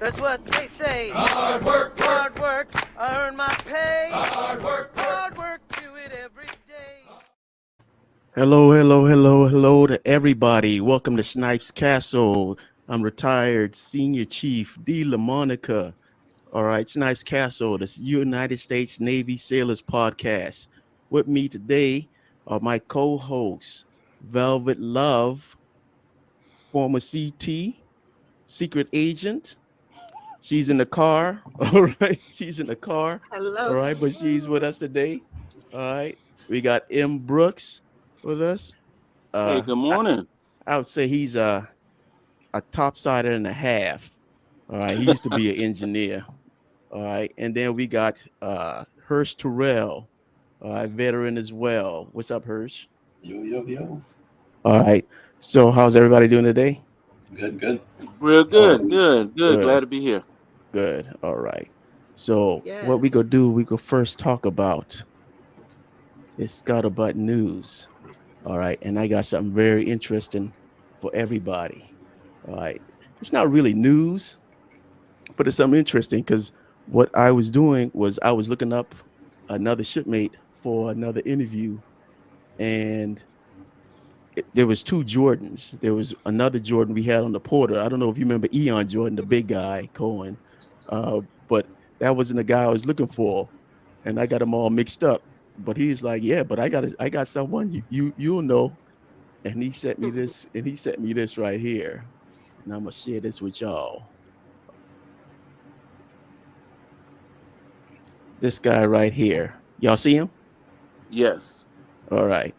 That's what they say. Hard work, Hard work, I earn my pay. hard work, Hard work, do it every day. Hello to everybody. Welcome to Snipes Castle. I'm retired Senior Chief D. LaMonica. All right, Snipes Castle, the United States Navy Sailors Podcast. With me today are my co-hosts, Velvet Love, former CT, secret agent. She's in the car. All right, she's in the car. Hello. All right, but she's with us today. All right, we got M. Brooks with us. Hey, good morning. I would say he's a topsider and a half. All right, he used to be an engineer. All right, and then we got Hirsch Terrell, veteran as well. What's up, Hirsch? Yo. All right, so how's everybody doing today? Good. Real good, good. Glad to be here. Good. All right. So Yes. what we could do, we could first talk about is scuttlebutt news. All right, and I got something very interesting for everybody. All right, it's not really news, but it's something interesting because what I was doing was I was looking up another shipmate for another interview, and there was two Jordans. There was another Jordan we had on the porter. I don't know if you remember Eon Jordan, the big guy, Cohen, but that wasn't the guy I was looking for, and I got them all mixed up. But he's like, yeah, but I got someone you'll know, and he sent me this, right here, and I'm gonna share this with y'all. This guy right here, y'all see him? Yes. All right.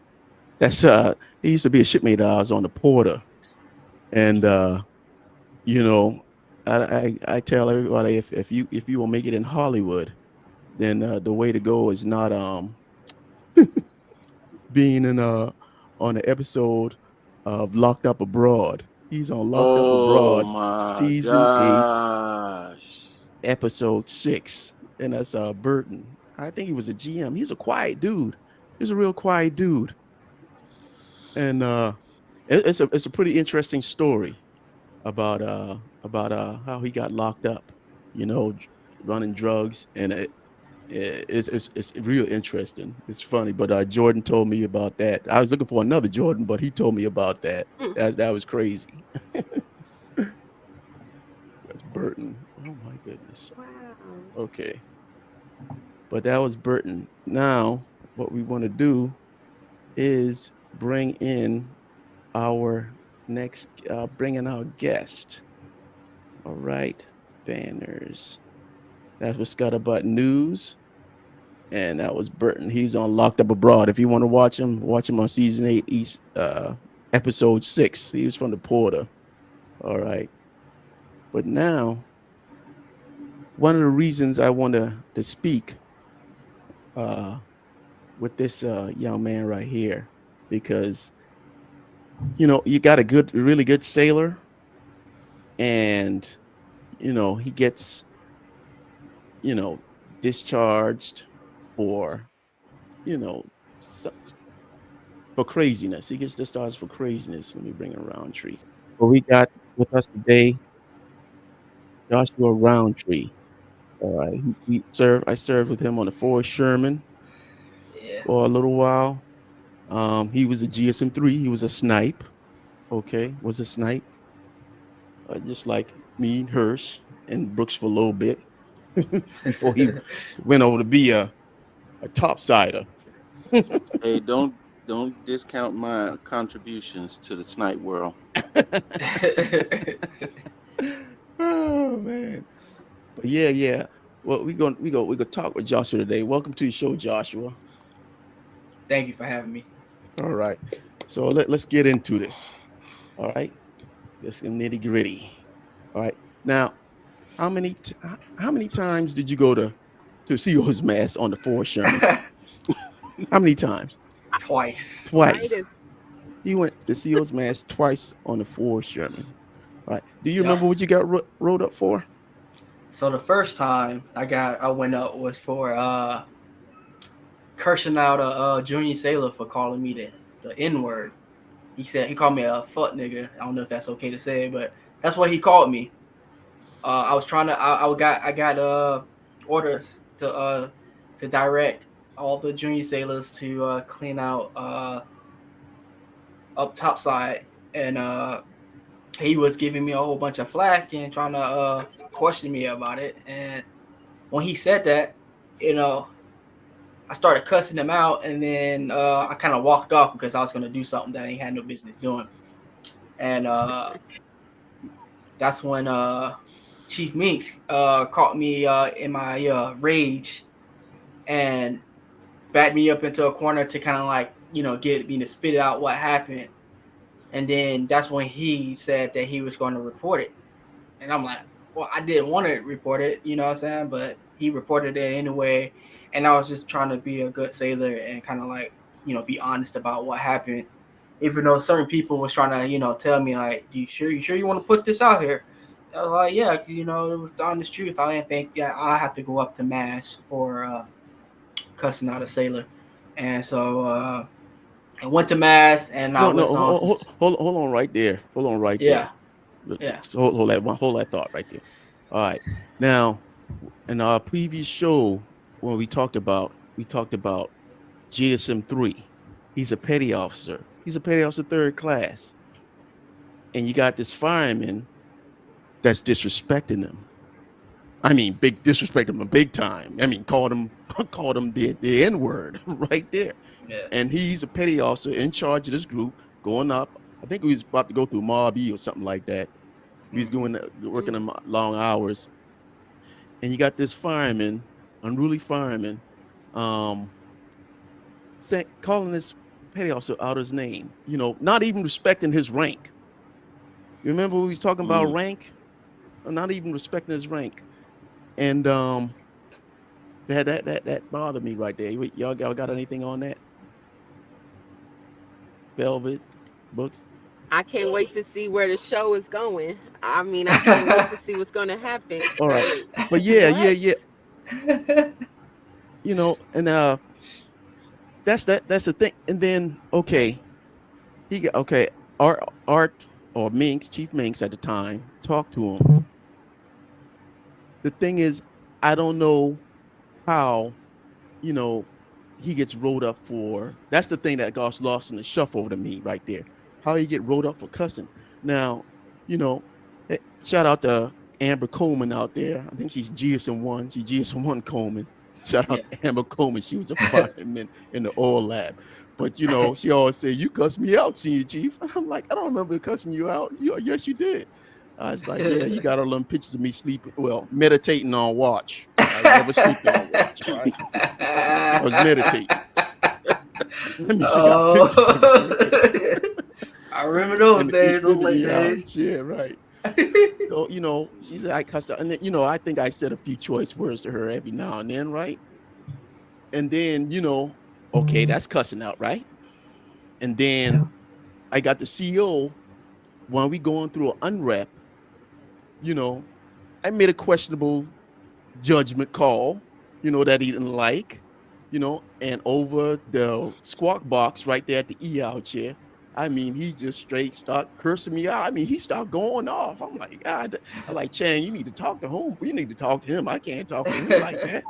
That's he used to be a shipmate I was on the porter. And you know, I tell everybody if you will make it in Hollywood, then the way to go is not being in on an episode of Locked Up Abroad. He's on Locked Up Abroad, My season 8, gosh. episode 6. And that's Burton. I think he was a GM. He's a quiet dude. He's a real quiet dude. And it's a pretty interesting story about how he got locked up, running drugs, and it's real interesting. It's funny, but Jordan told me about that. I was looking for another Jordan, but he told me about that. That was crazy. That's Burton. Oh my goodness. Wow. Okay, but that was Burton. Now, what we want to do is bring in our next, bring in our guest. All right, banners. That was Scuttlebutt News, and that was Burton. He's on Locked Up Abroad. If you want to watch him on season 8, episode 6. He was from the porter. All right, but now, one of the reasons I want to speak with this young man right here, because you got a really good sailor, and he gets discharged for for craziness. He gets discharged for craziness. Let me bring in Roundtree. Well, we got with us today Joshua Roundtree. All right, I served with him on the Fort Sherman for a little while. He was a GSM-3. He was a snipe. Okay, was a snipe. Just like me, Hirsch, and Brooks for a little bit before he went over to be a topsider. Hey, don't discount my contributions to the snipe world. Oh man. But yeah. Well, we gonna talk with Joshua today. Welcome to the show, Joshua. Thank you for having me. All right. So let's get into this. All right. Let's get nitty gritty. All right. Now, how many times did you go to CO's Mast on the Fort Sherman? How many times? Twice. He went to CO's Mast twice on the Fort Sherman. All right. Do you remember what you got rode up for? So the first time I went up was for cursing out a junior sailor for calling me the N-word. He called me a fuck nigga. I don't know if that's okay to say, but that's what he called me. I was trying to. I got orders to direct all the junior sailors to clean out up topside, and he was giving me a whole bunch of flack and trying to question me about it. And when he said that, you know, I started cussing him out, and then I kind of walked off because I was going to do something that I ain't had no business doing. And that's when Chief Minks caught me in my rage and backed me up into a corner to kind of like, you know, get me to spit out what happened. And then that's when he said that he was going to report it. And I'm like, well, I didn't want to report it, you know what I'm saying? But he reported it anyway. And I was just trying to be a good sailor and kind of like, you know, be honest about what happened. Even though certain people was trying to, you know, tell me like, you sure you want to put this out here? I was like, yeah, you know, it was the honest truth. I didn't think that I have to go up to Mast for cussing out a sailor. And so I went to Mast and I was hold on right there. Hold on right yeah. there. Yeah. So hold that thought right there. All right. Now, in our previous show, when we talked about GSM 3, he's a petty officer. He's a petty officer 3rd class. And you got this fireman that's disrespecting him. I mean, disrespecting him big time. I mean, called him the N-word right there. Yeah. And he's a petty officer in charge of this group going up. I think he was about to go through Mob E or something like that. He was working them long hours. And you got this fireman, unruly fireman, calling this petty officer out his name, you know, not even respecting his rank. You remember we was talking about rank? Not even respecting his rank. And that bothered me right there. Y'all got anything on that? Velvet books? I can't wait to see where the show is going. I mean, I can't wait to see what's going to happen. All right. But yeah. You know, and that's the thing. And then Art or Minks, Chief Minks at the time, talked to him. The thing is, I don't know how, you know, he gets rolled up for. That's the thing that got lost in the shuffle to me right there. How he get rolled up for cussing. Now, you know, shout out to Amber Coleman out there. I think she's GSM1. She's GSM1 Coleman. Shout out to Amber Coleman. She was a fireman in the oil lab. But, you know, she always said, you cussed me out, Senior Chief. And I'm like, I don't remember cussing you out. Yes, you did. I was like, yeah, you got all them pictures of me sleeping, meditating on watch. I never sleep on watch, right? I was meditating. Let me see I remember those days, those late days. Yeah, right. So, you know, she said I cussed out. And then, you know, I think I said a few choice words to her every now and then, right? And then, you know, okay, that's cussing out, right? And then I got the CO when we going through an unrep, you know, I made a questionable judgment call, you know, that he didn't like, you know, and over the squawk box right there at the EL chair, I mean, he just straight started cursing me out. I mean, he started going off. I'm like, God, I'm like, Chan, you need to talk to him. You need to talk to him. I can't talk to him like that.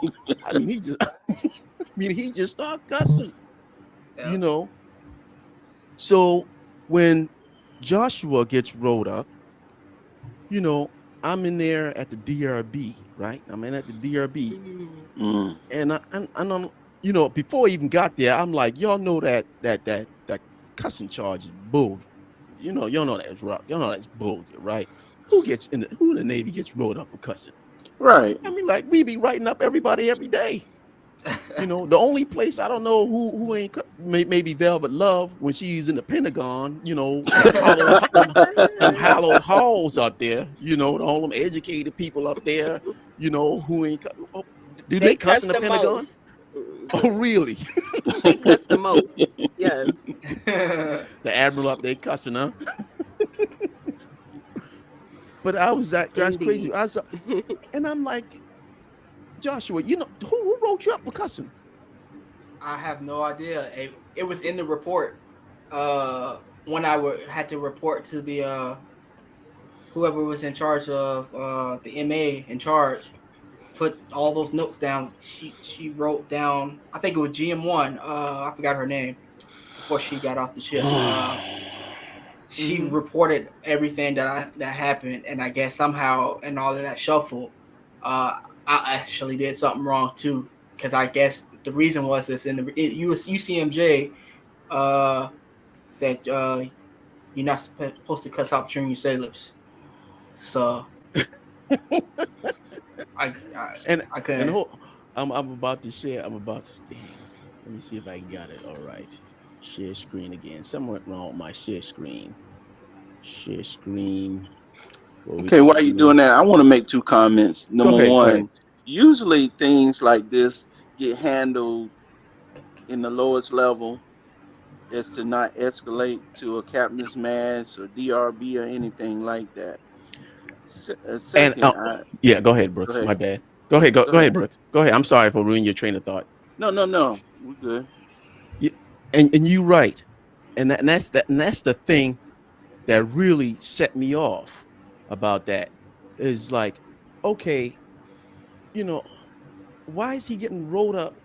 I mean, he just started cussing, you know. So when Joshua gets rolled up, you know, I'm in there at the DRB, right? I'm in at the DRB, and I'm, you know, before I even got there, I'm like, y'all know that cussing charge is bull. You know that's rock. Y'all know that's bull, right? Who in the Navy gets rolled up for cussing? Right. I mean, like, we be writing up everybody every day. You know, the only place I don't know who ain't maybe Velvet Love when she's in the Pentagon, you know, them hallowed halls up there, you know, all them educated people up there, you know, who ain't. Do they cuss in the Pentagon? Most. Oh, really? They cuss the most. Yes. The admiral up there cussing, huh? But I was that's crazy. And I'm like, Joshua, you know, who wrote you up for cussing? I have no idea. It was in the report when I had to report to the whoever was in charge of the MA in charge put all those notes down. She wrote down, I think it was GM1. I forgot her name before she got off the ship. She Mhm. reported everything that happened, and I guess somehow in all of that shuffle, I actually did something wrong too. Because I guess the reason was this in the UCMJ that you're not supposed to cuss out junior sailors. So I I, And I and couldn't. hold, I'm about to share. I'm about to. Dang. Let me see if I got it. All right. Share screen again. Something went wrong with my share screen. Share screen. What we Okay, could while you're do. doing that, I want to make two comments. Go Number ahead. Go ahead. one, usually things like this get handled in the lowest level as to not escalate to a captain's mast or DRB or anything like that. And Second, yeah, go ahead, go Brooks. ahead. My bad. Go ahead. Go, Go go ahead, ahead. Brooks. Go ahead. I'm sorry for ruining your train of thought. No. We're good. Yeah, and you right. And that's the thing that really set me off about that is like, okay, you know, why is he getting rolled up?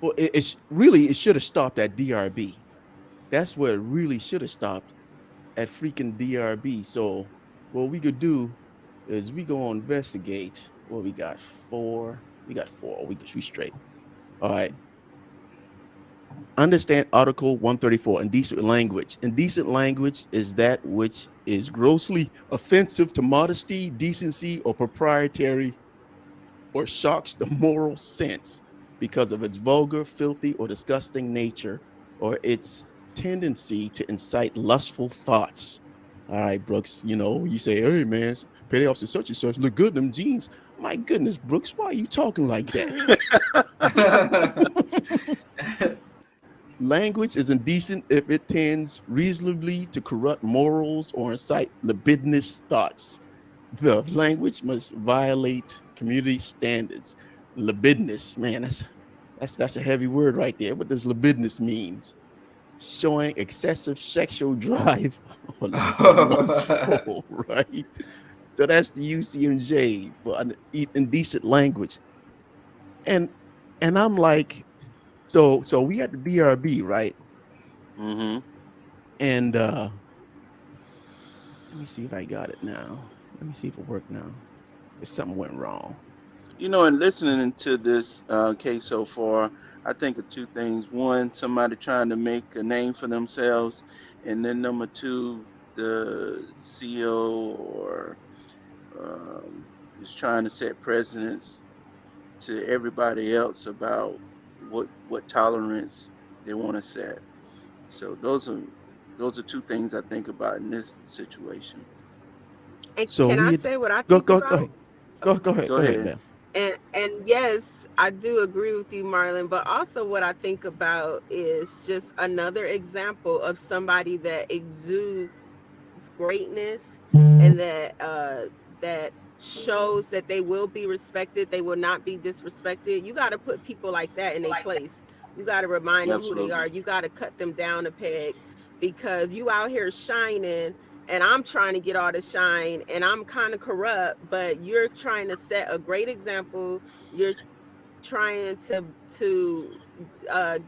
Well, it's really it should have stopped at DRB. That's where it really should have stopped at freaking DRB. So what we could do is we go investigate. What we got? Four. We got four. We straight. All right. Understand Article 134, indecent language. Indecent language is that which is grossly offensive to modesty, decency, or proprietary, or shocks the moral sense because of its vulgar, filthy, or disgusting nature, or its tendency to incite lustful thoughts. All right, Brooks, you say, hey, man, petty officer such and such look good in them jeans. My goodness, Brooks, why are you talking like that? Language is indecent if it tends reasonably to corrupt morals or incite libidinous thoughts. The language must violate community standards. Libidinous, man, that's a heavy word right there. What does libidinous means? Showing excessive sexual drive or lustful, right? So that's the UCMJ for indecent language. And I'm like, so we had the BRB, right? Mm-hmm. And let me see if I got it now. Let me see if it worked now. If something went wrong. And listening to this case so far, I think of two things. One, somebody trying to make a name for themselves, and then number two, the CEO or is trying to set precedents to everybody else about what tolerance they want to set. So those are two things I think about in this situation. And So can I we had say what I go think go go about? ahead. Go Go ahead, ahead. man. And yes, I do agree with you, Marlon. But also, what I think about is just another example of somebody that exudes greatness and that shows that they will be respected. They will not be disrespected. You got to put people like that in a place. You got to remind them who they Absolutely. are. You got to cut them down a peg because you out here shining and I'm trying to get all the shine and I'm kind of corrupt, but you're trying to set a great example. You're trying to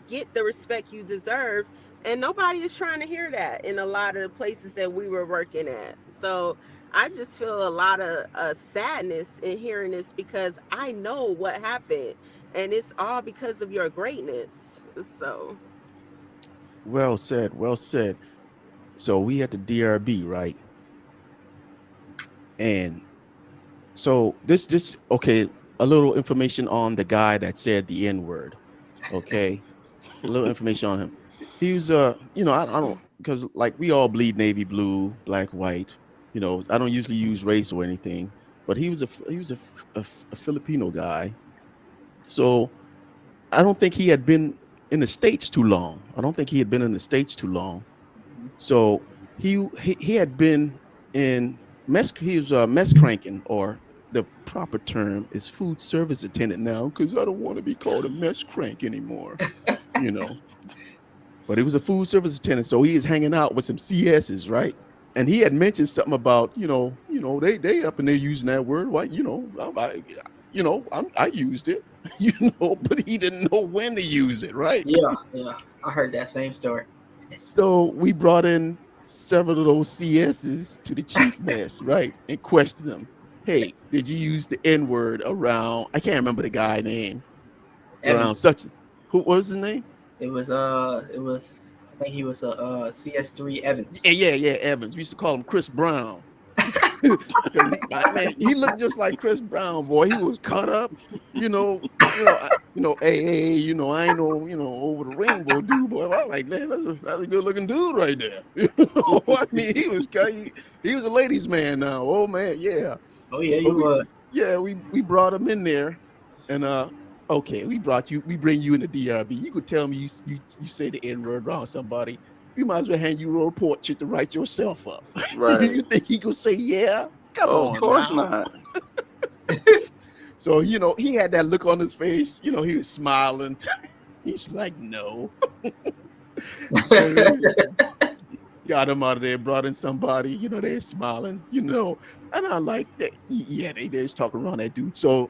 get the respect you deserve, and nobody is trying to hear that in a lot of the places that we were working at. So I just feel a lot of sadness in hearing this because I know what happened, and it's all because of your greatness. So Well said. Well said. So we had the DRB, right? And so this okay, a little information on the guy that said the N word. Okay. A little information on him. He was I don't because like we all bleed navy blue, black, white. I don't usually use race or anything, but he was a Filipino guy. So I don't think he had been in the states too long. I don't think he had been in the states too long. So he had been in mess. He was mess cranking, or the proper term is food service attendant now, because I don't want to be called a mess crank anymore. You know, but he was a food service attendant, so he is hanging out with some CSs, right? and he had mentioned something about they up and they're using that word. Why I used it, but he didn't know when to use it, right? Yeah. I heard that same story. So we brought in several of those CSs to the chief mess, right, and questioned them. Hey, did you use the N word around? I can't remember the guy name around Evans. such. Who what was his name? It was I think he was a CS3 Evans. Yeah, Evans. We used to call him Chris Brown. Because he looked just like Chris Brown, boy. He was cut up, hey, I ain't no, over the rainbow dude, boy. I'm like, man, that's a good looking dude right there. I mean, he was a ladies' man now. Oh man, yeah. Oh yeah, you was. Yeah, we brought him in there, and okay, we bring you in the DRB. You could tell me you say the N word around somebody. We might as well hand you a report sheet to write yourself up. Right. You think he could say, yeah? Come on, Of course now. not. So, he had that look on his face. He was smiling. He's like, no. So, got him out of there, brought in somebody, they're smiling, and I like that. Yeah, they just talking around that dude. So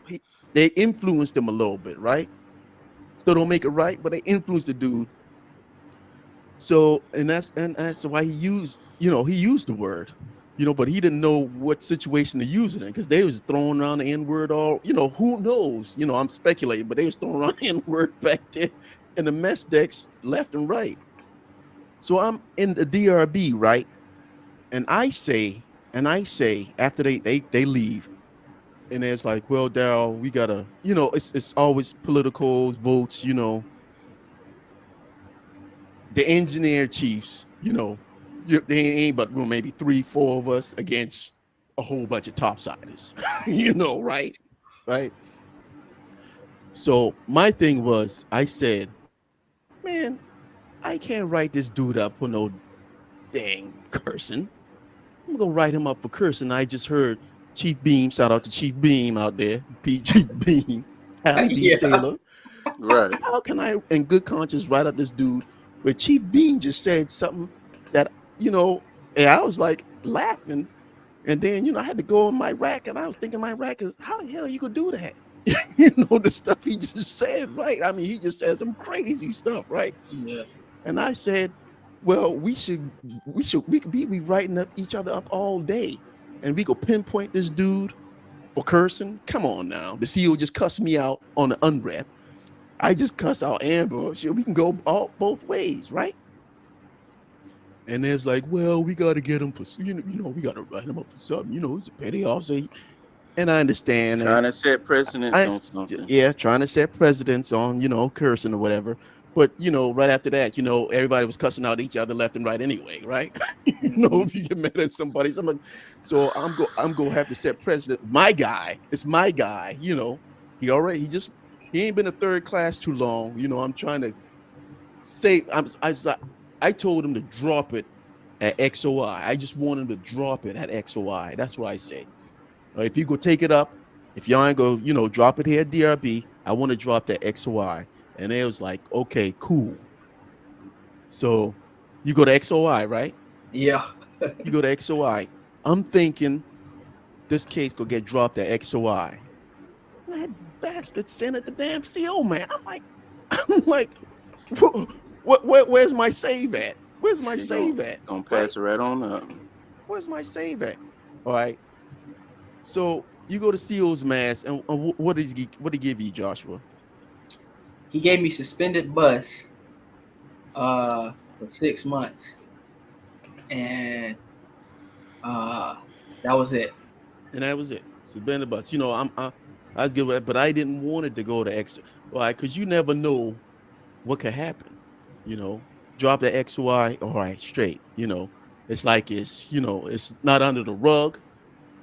they influenced him a little bit, right? Still don't make it right, but they influenced the dude. So, and that's why he used the word, but he didn't know what situation to use it in, because they was throwing around the N-word all, who knows? I'm speculating, but they was throwing around the N-word back there in the mess decks left and right. So I'm in the DRB, right? And I say after they leave, and it's like, well, Daryl, we gotta, it's always political votes, the engineer chiefs, they ain't but maybe 3-4 of us against a whole bunch of topsiders, right? So my thing was, I said, man, I can't write this dude up for no dang cursing. I'm gonna write him up for cursing. I just heard Chief Beam, shout out to Chief Beam out there, Chief Beam, Happy B Yeah. Sailor. Right. How can I, in good conscience, write up this dude where Chief Beam just said something that, and I was like laughing. And then, I had to go in my rack, and I was thinking my rack is, how the hell you could do that? The stuff he just said, right? I mean, he just said some crazy stuff, right? Yeah. And I said, well, we could be writing up each other up all day, and we could pinpoint this dude for cursing. Come on now. The CEO just cussed me out on the unrep. I just cuss out Amber. We can go both ways, right? And there's like, well, we got to get him for, we got to write him up for something. He's a petty officer. And I understand. Trying to set precedents on something. Yeah, trying to set precedents on, cursing or whatever. But, right after that, everybody was cussing out each other left and right anyway, right? If you get mad at somebody. So I'm going to have to set precedent. My guy, it's my guy, he ain't been a third class too long. I'm trying to say, I told him to drop it at XOI. I just want him to drop it at XOI. That's what I said. If you go take it up, if y'all ain't go, drop it here at DRB, I want to drop that XOI. And it was like, okay, cool. So you go to XOI, right? Yeah. You go to XOI. I'm thinking this case could get dropped at XOI. That bastard sent it to damn CO, man. I'm like, where's my save at? Where's my save at? Gonna pass it right on up. Where's my save at? All right. So you go to CO's Mast, and what did he give you, Joshua? He gave me suspended bus for 6 months. And that was it. And that was it. Suspended bus. I was good with that, but I didn't want it to go to X. Why? Because you never know what could happen. Drop the XY, all right, straight. It's like it's not under the rug,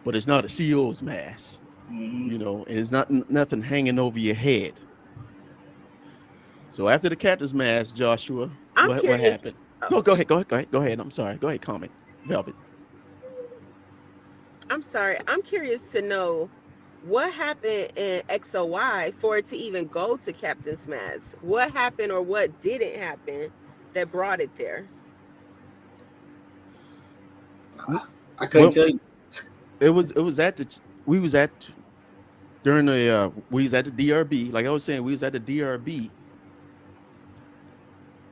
but it's not a CO's Mast. Mm-hmm. And it's not nothing hanging over your head. So after the captain's Mast, Joshua, what happened? Go ahead. I'm sorry. Go ahead, comment. Velvet. I'm sorry. I'm curious to know what happened in XOY for it to even go to Captain's Mast. What happened or what didn't happen that brought it there? I couldn't Well, tell you. it was at the we was at during the we was at the DRB. Like I was saying, we was at the DRB.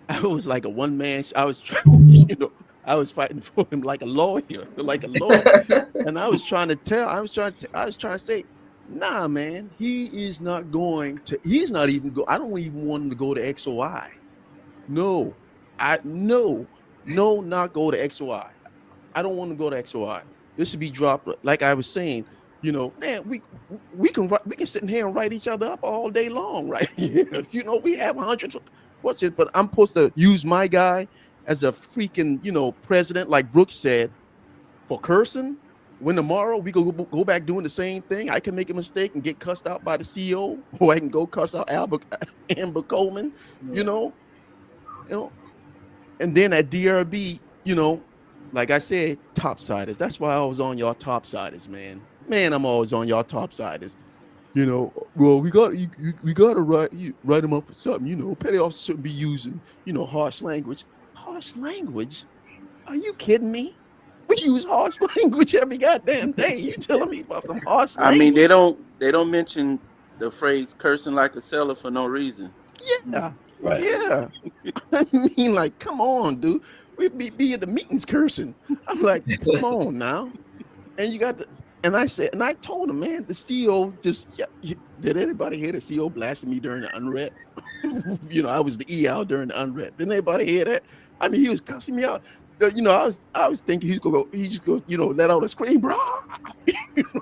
I was like a one man. I was trying, I was fighting for him like a lawyer, like a lawyer. And I was trying to tell, I was trying to say, nah, man, he is not going to, he's not even go. I don't even want him to go to XOI. No, no, not go to XOI. I don't want to go to XOI. This should be dropped. Like I was saying, man, we can sit in here and write each other up all day long, right? We have 100. What's it? But I'm supposed to use my guy as a freaking, president, like Brooks said, for cursing. When tomorrow we go back doing the same thing, I can make a mistake and get cussed out by the CEO, or I can go cuss out Amber Coleman, you know. And then at DRB, like I said, topsiders. That's why I was on y'all topsiders, man. Man, I'm always on y'all topsiders. Well, we got to write them up for something. Petty officers shouldn't be using, harsh language. Harsh language? Are you kidding me? We use harsh language every goddamn day. You telling me about some harsh I mean, language? they don't mention the phrase cursing like a sailor for no reason. Yeah. Right. Yeah. I mean, like, come on, dude. We be at the meetings cursing. I'm like, come on now. And you got the, and I told him, man, the CEO just, did anybody hear the CEO blasting me during the unrep? I was the EL during the unrep. Didn't anybody hear that? I mean, he was cussing me out. I was thinking he just goes, let out a scream, bro,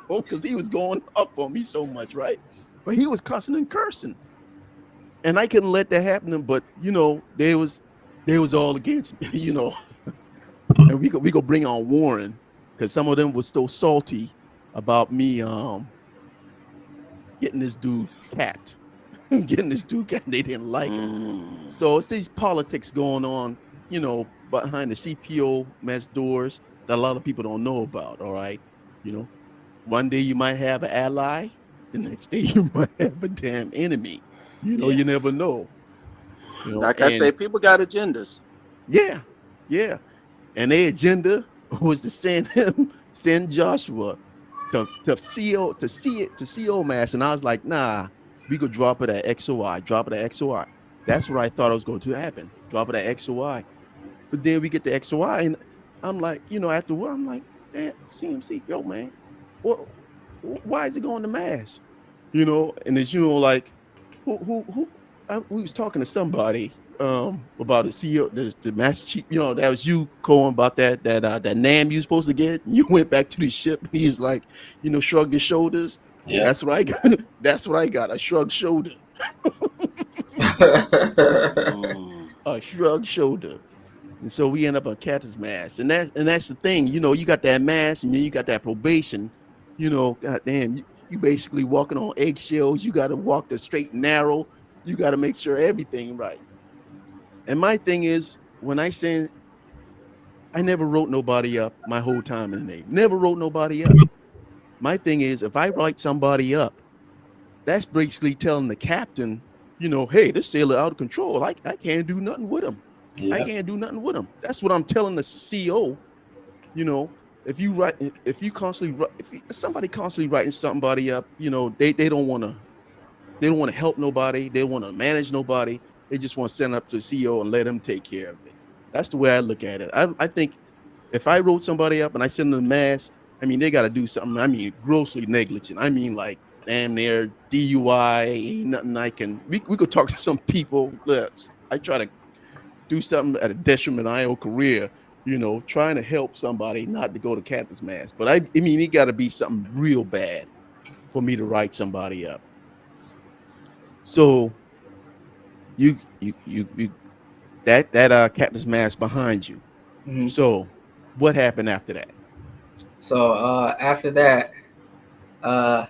because he was going up on me so much, right? But he was cussing and cursing. And I couldn't let that happen. But they was all against me, And we go bring on Warren, because some of them was so salty about me getting this dude capped. They didn't like him. So it's these politics going on, behind the CPO mess doors that a lot of people don't know about. All right. One day you might have an ally, the next day you might have a damn enemy. You never know. Like I say, people got agendas. Yeah, yeah. And their agenda was to send Joshua to CO Mast. And I was like, nah, we could drop it at XOI. That's what I thought was going to happen. Drop it at XOI. But then we get to XOI, and I'm like, after a while, I'm like, damn, CMC, yo, man, why is it going to Mast? And it's like, who we was talking to somebody about the CEO, the master chief, that was you, Cohen, about that NAM you supposed to get. You went back to the ship, and he's like, shrugged his shoulders. Yeah. That's what I got. That's what I got. A shrugged shoulder. A shrugged shoulder. And so we end up on Captain's Mast. And that's the thing, you got that mask, and then you got that probation, goddamn, you basically walking on eggshells. You got to walk the straight and narrow. You got to make sure everything right. And my thing is, when I say, I never wrote nobody up my whole time in the Navy. Never wrote nobody up. My thing is, if I write somebody up, that's basically telling the captain, hey, this sailor out of control. I can't do nothing with him. Yeah. I can't do nothing with him. That's what I'm telling the CO. If somebody constantly writing somebody up, they don't want to help nobody. They want to manage nobody. They just want to send up to the CEO and let him take care of it. That's the way I look at it. I think if I wrote somebody up and I send them to Mast, I mean, they got to do something. Grossly negligent. Like damn near DUI. Ain't nothing I can. We could talk to some people. I try to do something at a detriment of my own career, trying to help somebody not to go to Captain's Mast. But I mean, it got to be something real bad for me to write somebody up. So you that Captain's Mast behind you. Mhm. So what happened after that? So after that, I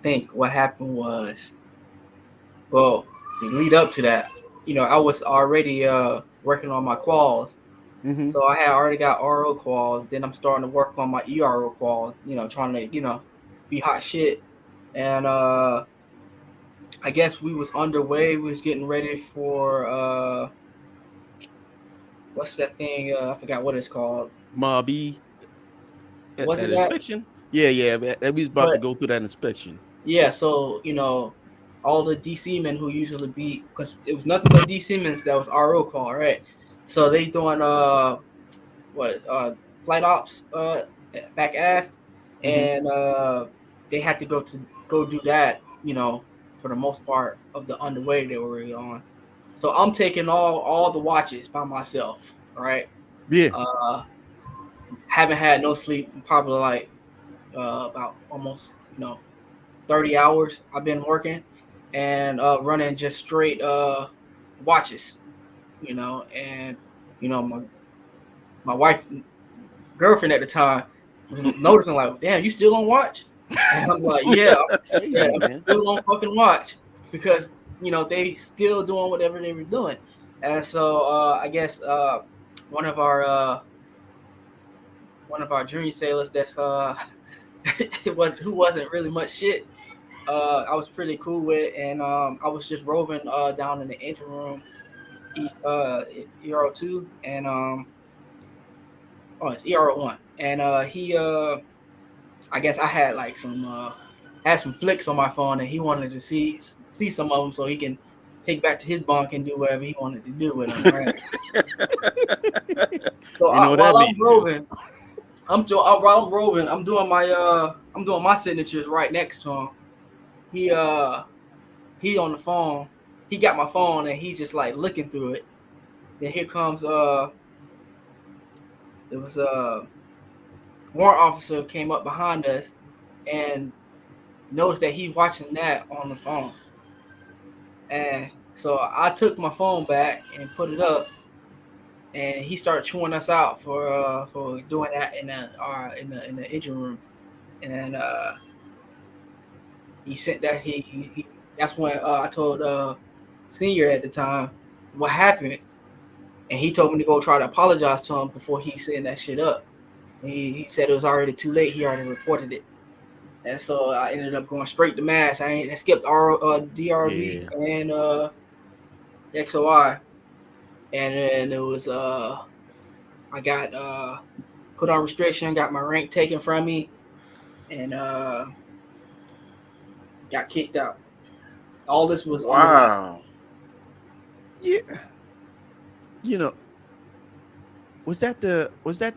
think what happened was, well, to lead up to that, I was already working on my quals. Mm-hmm. So I had already got RO quals. Then I'm starting to work on my ERO quals, trying to, be hot shit. And I guess we was underway. We was getting ready for what's that thing? I forgot what it's called. Mobby. Wasn't That that? inspection? Yeah. We was about to But go through that inspection. yeah, so all the DC men who usually be, because it was nothing but DC men that was RO call, right? So they doing what flight ops back aft, Mhm. and they had to go do that, for the most part of the underway they were really on. So I'm taking all the watches by myself, right? Yeah. Uh, haven't had no sleep, probably like about almost 30 hours I've been working and running just straight watches, and my wife girlfriend at the time was noticing like, damn, you still on watch? And I'm like, yeah, That's crazy, I'm man. still on fucking watch because they still doing whatever they were doing. And so I guess one of our junior sailors that's who wasn't really much shit. I was pretty cool with, and I was just roving down in the engine room, ERO2, and it's ERO1, and I guess I had like some flicks on my phone, and he wanted to see some of them so he can take back to his bunk and do whatever he wanted to do with them, right? So You know what while that I'm means too. roving, while I'm roving, I'm doing my signatures right next to him. He on the phone. He got my phone and he's just like looking through it. Then here comes it was a warrant officer came up behind us and noticed that he's watching that on the phone. And so I took my phone back and put it up, and he started chewing us out for doing that in the engine room. And he sent that he that's when I told senior at the time what happened, and he told me to go try to apologize to him before he sent that shit up. And he said it was already too late. He already reported it, and so I ended up going straight to Mast. I skipped DRV Yeah. and XOI, and then it was I got put on restriction, got my rank taken from me, and got kicked out. All this was underway. Wow. Yeah. You know, was that the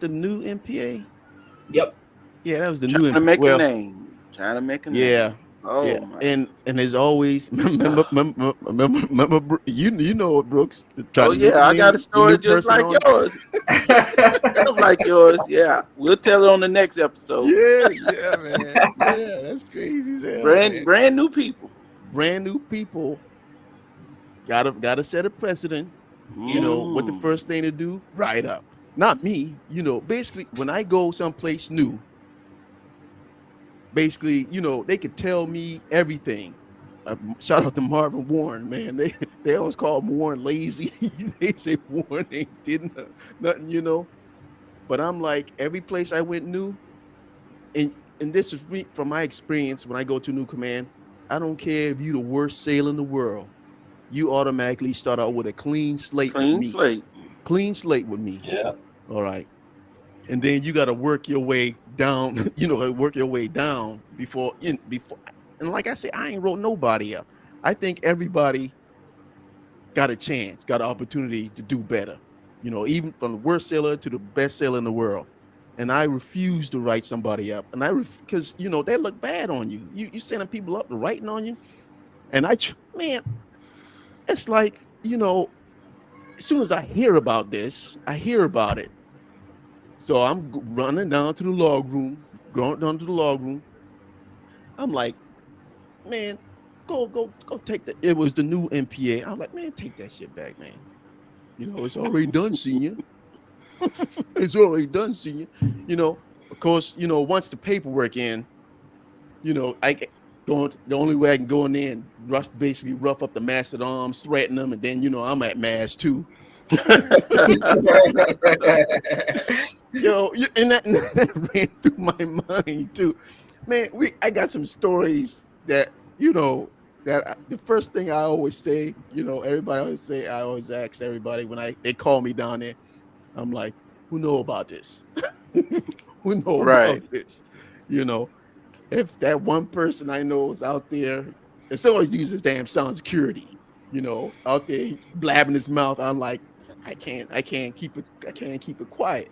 new MPA? Yep. Yeah, that was the new Trying to MP. make a Well, name. Trying to make a yeah. name. Oh Yeah, my. and as always, remember, you know what, Brooks, to try Oh to make a yeah, I got a name, the story new just person like on. yours. Just like yours. Yeah. We'll tell it on the next episode. Yeah, man. Yeah, that's crazy as hell, man. Brand new people. Brand new people gotta set a precedent. Yeah. What the Mm. first thing to do? Write up. Not me. Basically, when I go someplace new, basically, they could tell me everything. Shout out to Marvin Warren, man. They always call Warren lazy. They say Warren ain't did nothing. But I'm like, every place I went new, and this is from my experience when I go to new command. I don't care if you the worst sailor in the world. You automatically start out with a clean slate with Clean me. slate. Clean slate with me. Yeah. All right. And then you got to work your way down, work your way down before. And like I said, I ain't wrote nobody up. I think everybody got a chance, got an opportunity to do better, even from the worst sailor to the best sailor in the world. And I refuse to write somebody up. And because, they look bad on you. You sending people up to writing on you. And man, it's like, as soon as I hear about this, I hear about it. So I'm running down to the log room, going down to the log room. I'm like, man, go take that. It was the new MPA. I'm like, man, take that shit back, man. It's already done, senior. It's already done, senior. Of course, once the paperwork in, I get going. The only way I can go in there and basically rough up the mast at arms, threaten them, and then I'm at mass too. And that ran through my mind too, man. I got some stories that the first thing I always say, everybody always say, I always ask everybody when they call me down there, I'm like, who know about this? who know Right. about this. You know, if that one person I know is out there, it's always uses this damn sound security, out there blabbing his mouth. I'm like, I can't keep it quiet,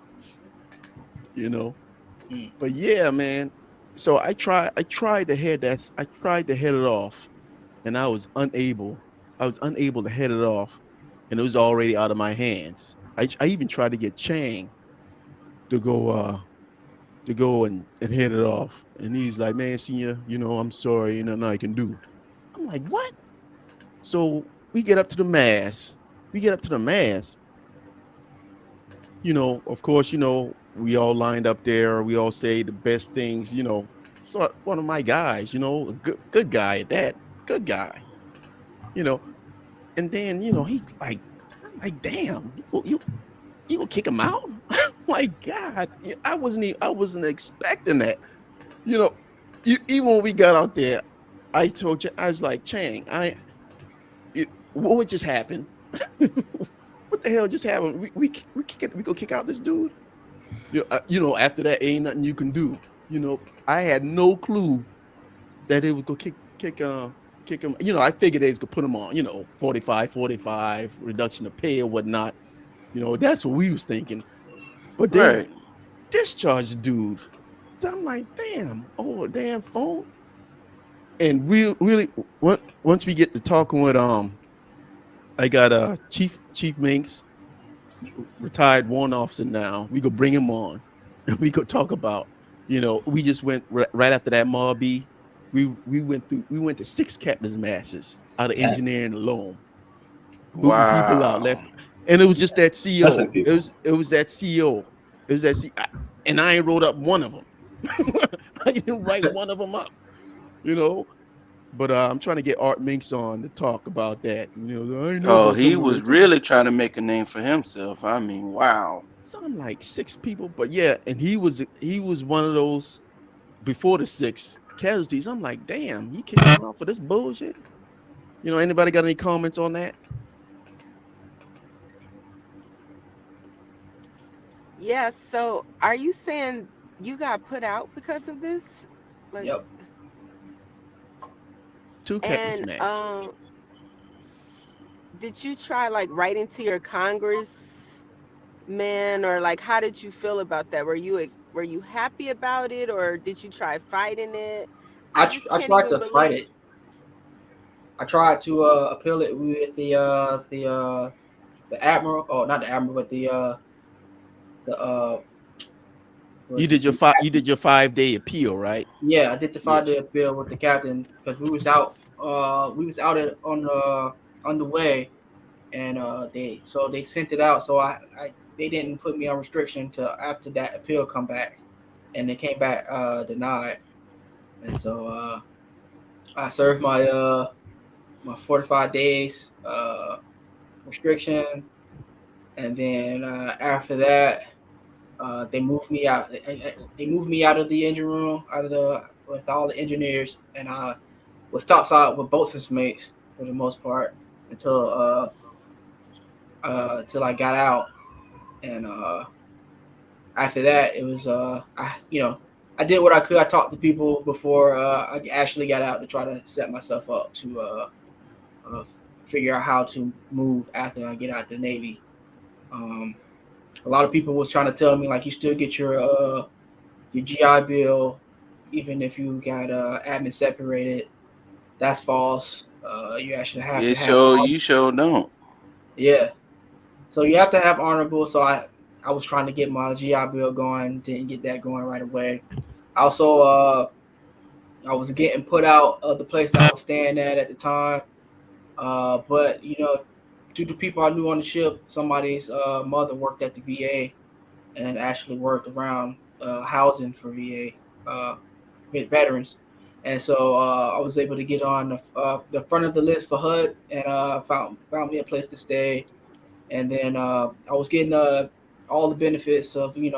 you know. Mm. But yeah, man. So I tried to head it off, and I was unable to head it off, and it was already out of my hands. I even tried to get Chang to go and head it off. And he's like, man, senior, I'm sorry, nothing I can do. I'm like, what? So we get up to the mass. We get up to the mass. Of course, we all lined up there. We all say the best things. So one of my guys, a good guy at that, good guy, you know. And then, he like, I'm like, damn, you gonna kick him out? My God, I wasn't expecting that. You know, even when we got out there, I told you, I was like, Chang, what would just happen? What the hell just happened? We go kick out this dude. After that, ain't nothing you can do. I had no clue that it would go kick him. I figured they was gonna put him on, 45 reduction of pay or whatnot. That's what we was thinking. But they Right. discharged the dude. So I'm like, damn, damn phone. And really, once we get to talking with I got Chief Minks, retired warrant officer now. We go bring him on, and we go talk about. We just went right after that Mobby. We went to 6 captain's masses out of engineering alone, booting people out Wow. left, and it was just that Blessing CEO. It people. was it was that CEO. It was that and I ain't wrote up one of them. I didn't write one of them up. You know, But I'm trying to get Art Minks on to talk about that. I ain't never Oh, gonna he come on was and talk. really trying to make a name for himself. I mean, wow. Something like 6 people, but yeah, and he was one of those before the 6 casualties. I'm like, damn, he kicked him out for this bullshit. Anybody got any comments on that? Yeah, so are you saying you got put out because of this? Like, Yep. 2 captain's and mass. did you try like writing to your congressman, or like how did you feel about that? Were you happy about it, or did you try fighting it? I just I can't tried even to fight believe. it. I tried to appeal it with the admiral. Oh, not the admiral, but the You was did your the five. You did your 5-day appeal, right? yeah. I did the Yeah. 5-day appeal with the captain because we was out. We was out on the way, and they sent it out. So I they didn't put me on restriction till after that appeal come back, and they came back denied. And so I served my 45 days restriction, and then after that, they moved me out. They moved me out of the engine room, out of the with all the engineers, and I was topside with boatswain's mates for the most part until I got out, and after that, it was I did what I could. I talked to people before I actually got out to try to set myself up to uh, figure out how to move after I get out the Navy. Um, a lot of people was trying to tell me like you still get your GI Bill even if you got admin separated. That's false. You actually have to It have show you show don't. yeah. So you have to have honorable. So I was trying to get my GI Bill going. Didn't get that going right away. Also, I was getting put out of the place I was staying at the time. But due to people I knew on the ship, somebody's mother worked at the VA and actually worked around housing for VA veterans, and so I was able to get on the front of the list for HUD, and found me a place to stay. And then I was getting all the benefits of being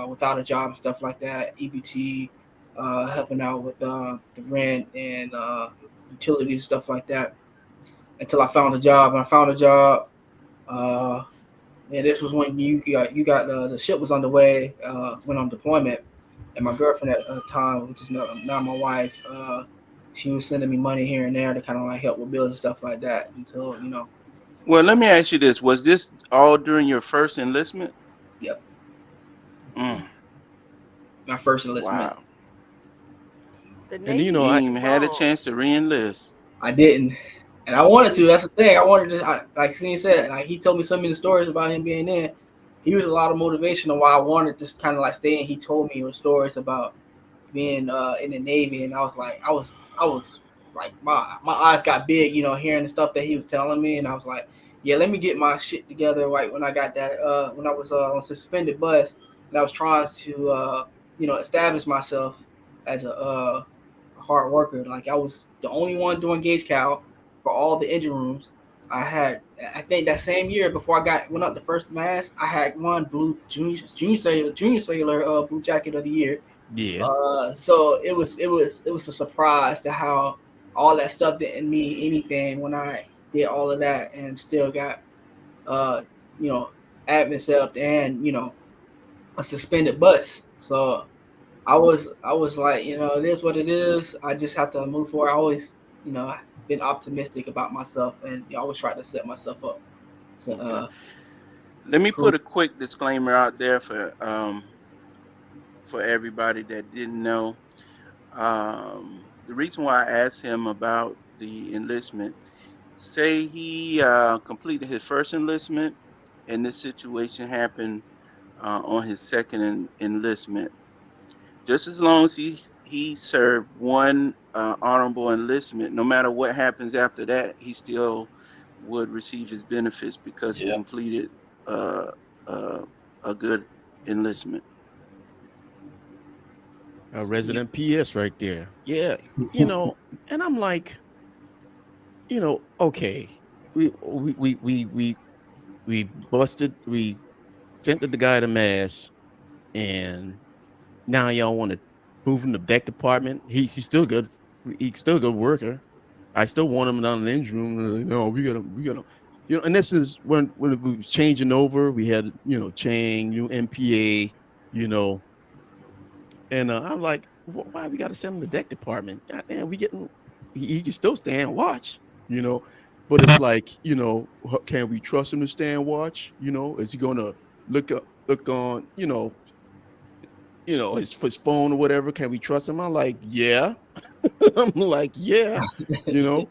without a job and stuff like that, EBT, helping out with the rent and utilities, stuff like that, until I found a job. And I found a job. Uh, And this was when you got the ship was underway, went on deployment, and my girlfriend at the time, which is now my wife, she was sending me money here and there to kind of like help with bills and stuff like that until Well, let me ask you this: was this all during your first enlistment? yep, Mm, my first enlistment. wow. The And Navy You I, did ain't you even had a wrong. chance to re-enlist. I didn't, and I wanted to. That's the thing. I wanted to. Like Steve said, like he told me so many stories about him being in. He was a lot of motivation on why I wanted to kind of like stay in. He told me stories about being in the Navy, and I was like my eyes got big, hearing the stuff that he was telling me, and I was like, yeah, let me get my shit together. Right when I got that, when I was on suspended bus, and I was trying to establish myself as a hard worker. Like I was the only one doing gauge cal for all the engine rooms. I think that same year before went up the first Mast, I had one blue junior sailor blue jacket of the year. yeah, So it was a surprise to how all that stuff didn't mean anything when I did all of that and still got uh you know admin set and a suspended bus. So I was like, it is what it is. I just have to move forward. I always been optimistic about myself and always try to set myself up to Okay. Let me prove. put a quick disclaimer out there for everybody that didn't know. The reason why I asked him about the enlistment, say he completed his first enlistment, and this situation happened on his second enlistment. Just as long as he served one honorable enlistment, no matter what happens after that, he still would receive his benefits because he Yeah. completed uh, uh, a good enlistment. a Yeah, resident PS right there. Yeah, and I'm like, okay, we busted, we sent the guy to mass, and now y'all want to move him to deck department. He's still good. He's still a good worker. I still want him down in the engine room. Like, no, we gotta. And this is when we was changing over. We had Chang, new MPA, you know, and I'm like, why we gotta send him to deck department? God damn, we getting he can still stay and watch, you know. But it's like, can we trust him to stay and watch? Is he gonna look on, his phone or whatever? Can we trust him? I'm like, yeah. I'm like, yeah, you know.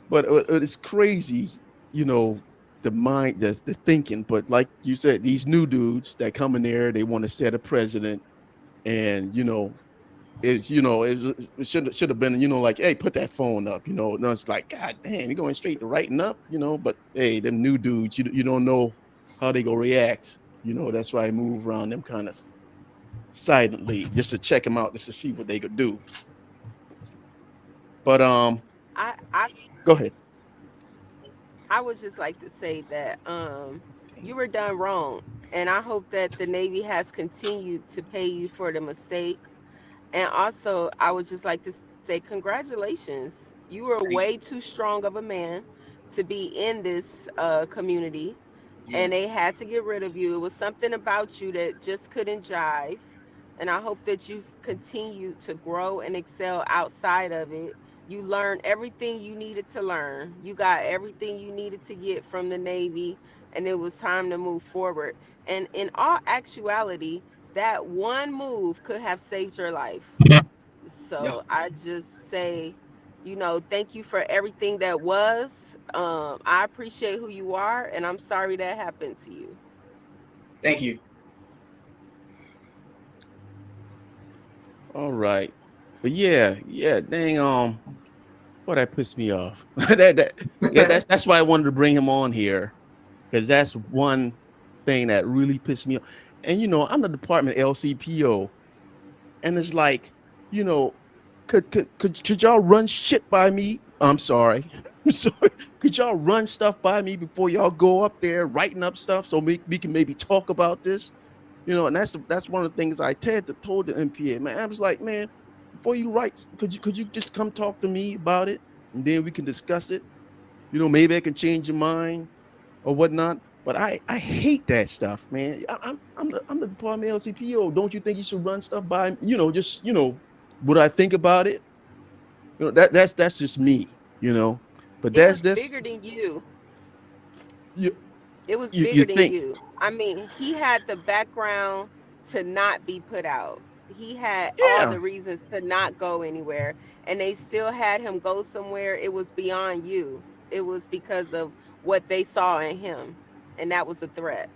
But it's crazy, you know, the mind, the thinking. But like you said, these new dudes that come in there, they want to set a president, and it should have been, like, hey, put that phone up. No, it's like, God damn, you're going straight to writing up. But hey, them new dudes, you don't know how they go react. That's why I move around them kind of silently just to check them out, just to see what they could do. But I go ahead. I would just like to say that you were done wrong, and I hope that the Navy has continued to pay you for the mistake. And also, I would just like to say congratulations. You were way too strong of a man to be in this community, yeah. and they had to get rid of you. It was something about you that just couldn't jive. And I hope that you've continued to grow and excel outside of it. You learned everything you needed to learn. You got everything you needed to get from the Navy, and it was time to move forward. And in all actuality, that one move could have saved your life. Yeah. So I just say, thank you for everything that was. I appreciate who you are, and I'm sorry that happened to you. Thank you. All right. But yeah, dang, what that pissed me off. That's why I wanted to bring him on here, because that's one thing that really pissed me off. And I'm the department LCPO, and it's like, you know, could y'all run shit by me? I'm sorry. I'm sorry. Could y'all run stuff by me before y'all go up there writing up stuff so we can maybe talk about this? And that's one of the things I told the MPA, man. I was like, man, before you write, could you just come talk to me about it, and then we can discuss it. Maybe I can change your mind. or whatnot. But I hate that stuff, man. I'm the department LCPO. Don't you think you should run stuff by, just what I think about it? That's just me, But It was that's bigger than you. you It was you bigger than think. you. I mean, he had the background to not be put out. He had all Yeah, the reasons to not go anywhere, and they still had him go somewhere. It was beyond you. It was because of what they saw in him, and that was a threat.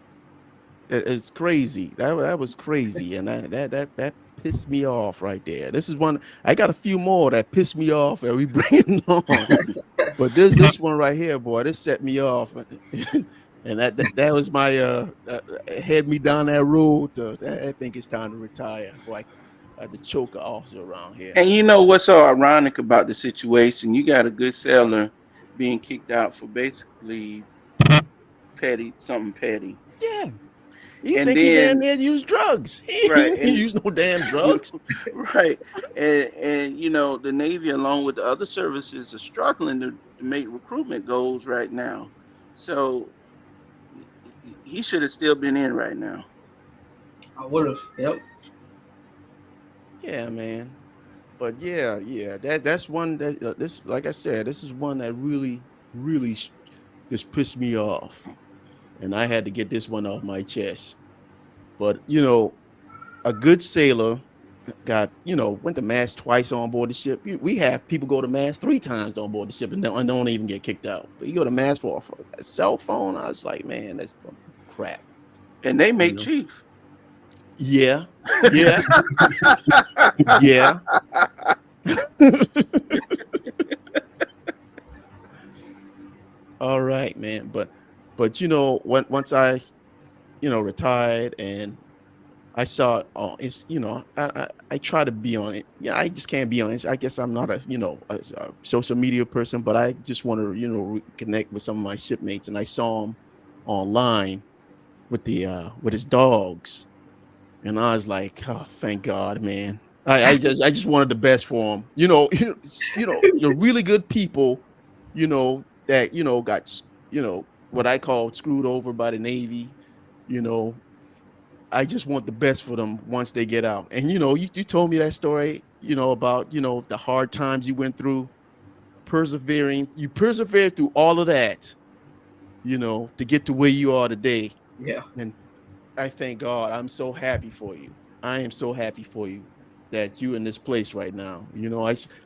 it's crazy. That was crazy, and that pissed me off right there. This is one. I got a few more that pissed me off, and we bring it on. But this one right here, boy, this set me off, and that was my had me down that road. I think it's time to retire. Boy, I had to choke an officer around here. And you know what's so ironic about the situation? You got a good seller being kicked out for basically petty, something petty. Yeah, you And think he damn then, near used drugs? He right, ain't and use no damn drugs. right, and the Navy, along with the other services, are struggling to make recruitment goals right now. So he should have still been in right now. I would have. Yep. Yeah, man. But yeah, that's one that this, like I said, this is one that really just pissed me off, and I had to get this one off my chest. But a good sailor got went to Mast twice on board the ship. We have people go to Mast 3 times on board the ship and don't even get kicked out. But you go to Mast for a cell phone. I was like, man, that's crap. And they You make know? chief. Yeah, yeah, yeah. All right, man. But once I retired and I saw it on it's I try to be on it. Yeah, I just can't be on it. I guess I'm not a social media person, but I just want to connect with some of my shipmates, and I saw him online with with his dogs, and I was like, oh, thank God, man. I just wanted the best for him. You're really good people, that got what I call screwed over by the Navy. You know, I just want the best for them once they get out. And you told me that story, about the hard times you went through, persevering. You persevered through all of that, to get to where you are today. Yeah. And I thank God. I'm so happy for you. I am so happy for you that you in this place right now.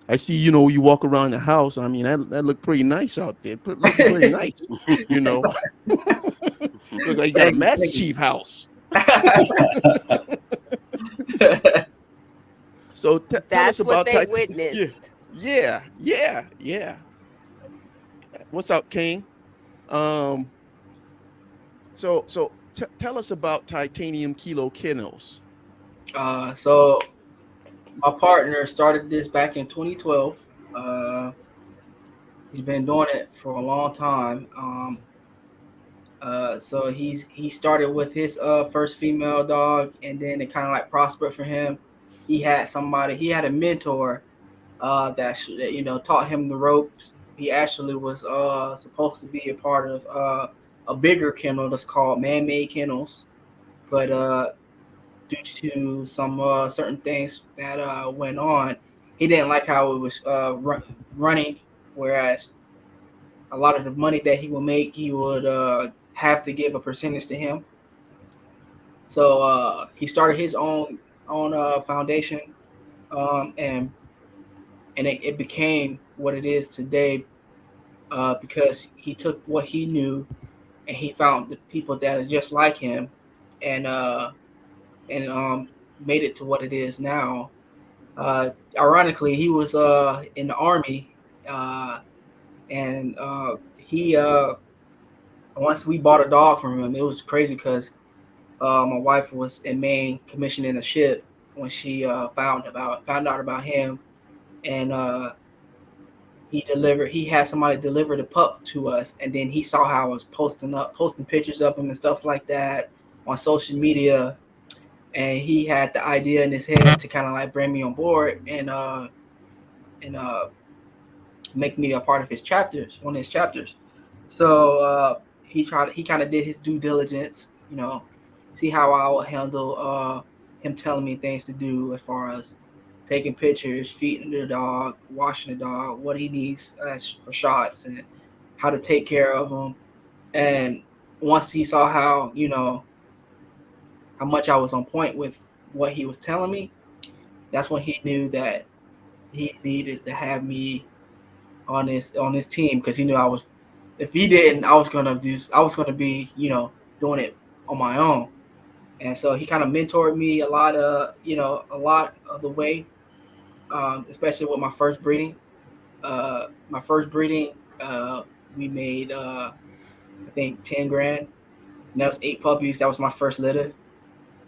I see, you walk around the house. I mean, that look pretty nice out there. Looking pretty nice, you know. Look like you got a Master Chief house. So tell us That's what about they Yeah, witnessed. yeah. What's up, King? Um, so tell us about Titanium Kilo Kennels. So my partner started this back in 2012. He's been doing it for a long time. So he started with his first female dog, and then it kind of like prospered for him. He had a mentor that taught him the ropes. He actually was supposed to be a part of a bigger kennel that's called Man-Made Kennels, but due to some certain things that went on, he didn't like how it was running. Whereas a lot of the money that he would make, he would have to give a percentage to him. So he started his own foundation, and it became what it is today because he took what he knew and he found the people that are just like him, and made it to what it is now. Ironically, he was in the army, and he once we bought a dog from him, it was crazy because my wife was in Maine commissioning a ship when she found out about him, and he had somebody deliver the pup to us, and then he saw how I was posting pictures of him and stuff like that on social media, and he had the idea in his head to kind of like bring me on board and make me a part of one of his chapters. So he kind of did his due diligence, see how I would handle him telling me things to do as far as taking pictures, feeding the dog, washing the dog, what he needs for shots, and how to take care of him. And once he saw how how much I was on point with what he was telling me, that's when he knew that he needed to have me on this team, because he knew I was. If he didn't, I was gonna be doing it on my own. And so he kind of mentored me a lot of the way, especially with my first breeding. We made I think 10 grand. And that was 8 puppies. That was my first litter.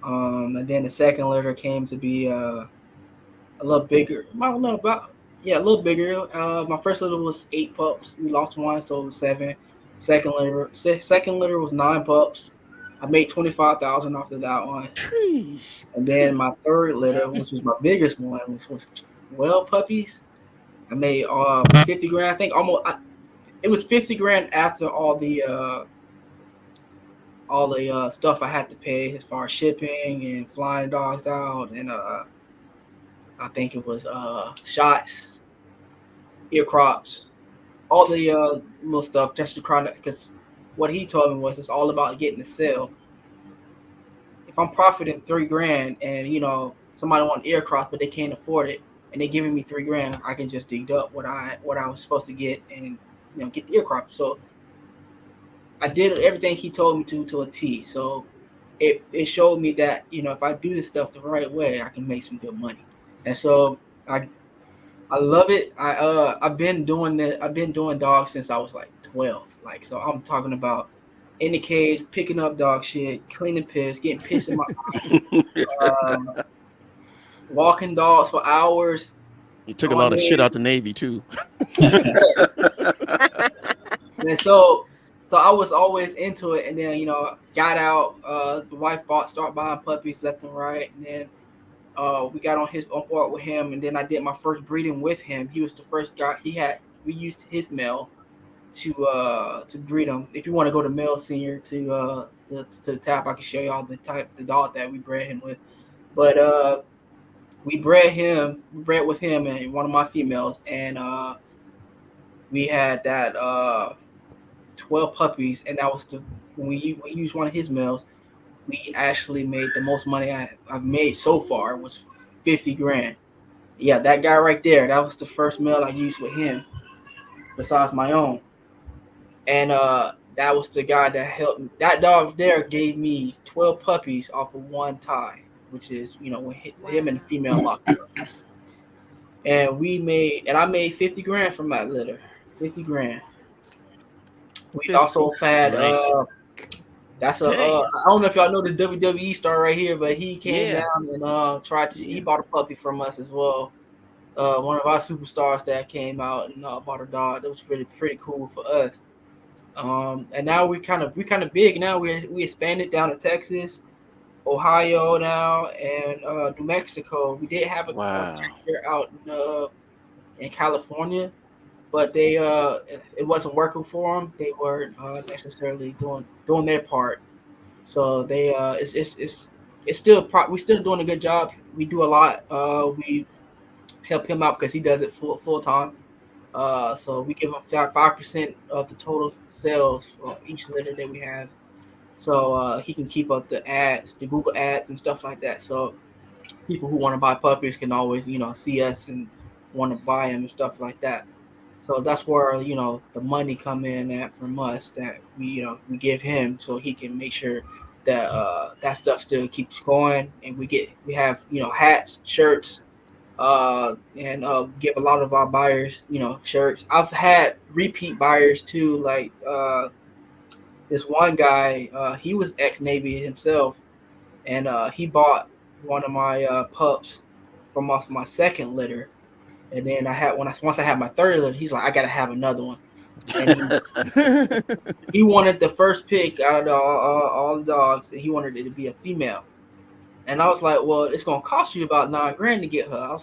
And then the second litter came to be a little bigger. I don't know about a little bigger. My first litter was 8 pups. We lost one, so it was 7. Second litter was 9 pups. I made 25,000 off of that one. Jeez. And then my third litter, which was my biggest one, which was 12 puppies. I made 50 grand. I think it was 50 grand after all the stuff I had to pay as far as shipping and flying dogs out, and I think it was shots, ear crops, all the little stuff just to try to, because what he told me was it's all about getting the sale. If I'm profiting 3 grand and somebody want ear crops but they can't afford it and they giving me 3 grand, I can just deduct what I was supposed to get and get the ear crops. So I did everything he told me to a T. So it showed me that if I do this stuff the right way, I can make some good money. And so I love it. I've been doing dogs since I was like 12. So I'm talking about in the cage, picking up dog shit, cleaning piss, getting piss in my eye, walking dogs for hours. You took a lot of shit out the Navy too. And so I was always into it, and then got out. The wife started buying puppies left and right, and then we got on board with him, and then I did my first breeding with him. He was the first guy. We used his male to breed him. If you want to go to male senior to the tap, I can show you all the dog that we bred him with. But we bred with him and one of my females, and we had that 12 puppies, and that was when we used one of his males. We actually made the most money I've made so far was 50 grand. Yeah, that guy right there, that was the first male I used with him besides my own. And that was the guy that helped me. That dog there gave me 12 puppies off of one tie, which is, when him and the female locked up. And I made 50 grand from that litter. 50 grand. We also had that's a I don't know if y'all know the WWE star right here, but he came down and he bought a puppy from us as well. One of our superstars that came out and bought a dog. That was pretty cool for us. And now we kind of big now. We expanded down to Texas, Ohio now, and New Mexico. We did have a contractor out in California, but they it wasn't working for them. They weren't necessarily doing their part. So they it's still we're still doing a good job. We do a lot. We help him out because he does it full time. So we give him 5% of the total sales for each litter that we have. So he can keep up the ads, the Google ads and stuff like that. So people who want to buy puppies can always, see us and want to buy them and stuff like that. So that's where, the money come in at from us that we give him so he can make sure that that stuff still keeps going. And we have, hats, shirts, and give a lot of our buyers, shirts. I've had repeat buyers too, like this one guy, he was ex-Navy himself, and he bought one of my pups from off my second litter, and then once I had my third litter, he's like, I gotta have another one, and he wanted the first pick out of all the dogs, and he wanted it to be a female. And I was like, well, it's gonna cost you about $9 grand to get her.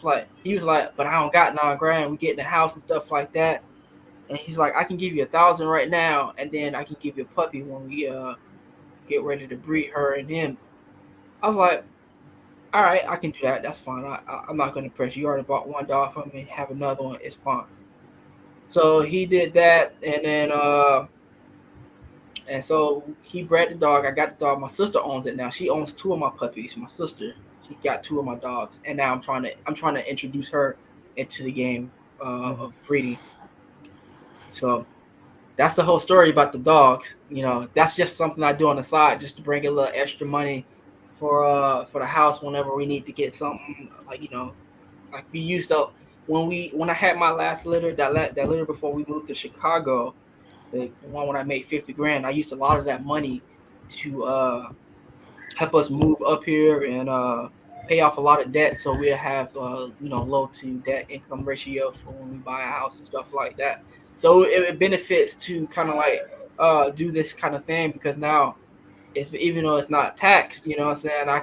He was like, but I don't got $9 grand. We get in the house and stuff like that. And he's like, I can give you 1,000 right now, and then I can give you a puppy when we get ready to breed her and him. I was like, all right, I can do that. That's fine. I'm not going to press you. You already bought one dog from me. Have another one. It's fine. So he did that, and then and so he bred the dog. I got the dog. My sister owns it now. She owns 2 of my puppies. My sister, she got 2 of my dogs, and now I'm trying to introduce her into the game of breeding. So that's the whole story about the dogs. You know, that's just something I do on the side just to bring a little extra money for the house whenever we need to get something, like, you know, like we used to when I had my last litter, that litter before we moved to Chicago, the one when I made 50 grand, I used a lot of that money to help us move up here and pay off a lot of debt, so we'll have low to debt income ratio for when we buy a house and stuff like that. So it benefits to kind of like do this kind of thing, because now, even though it's not taxed, you know what I'm saying, I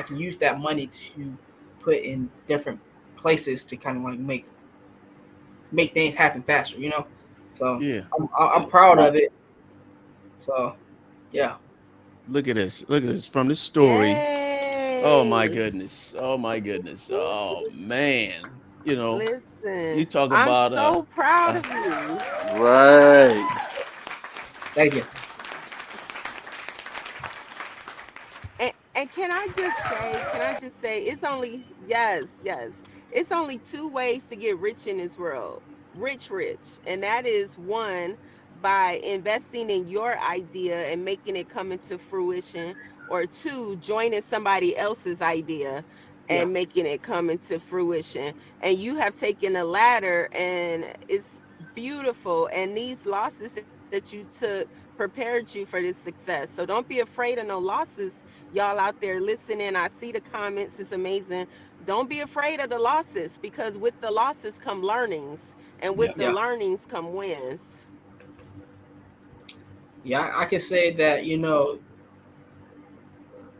can use that money to put in different places to kind of like make things happen faster, you know. So Yeah. I'm proud of it. So yeah. Look at this. Look at this from this story. Yay. Oh my goodness. Oh my goodness. Oh man. You know, Listen, you talk I'm about so proud of you. Right. Thank you. And can I just say, it's only, yes, it's only 2 ways to get rich in this world. Rich. And that is, one, by investing in your idea and making it come into fruition, or 2, joining somebody else's idea Yeah. and making it come into fruition. And you have taken a ladder, and it's beautiful. And these losses that you took prepared you for this success. So don't be afraid of no losses, y'all out there listening. I see the comments, it's amazing. Don't be afraid of the losses, because with the losses come learnings, and with yeah. the Yeah. learnings come wins. Yeah, I can say that, you know,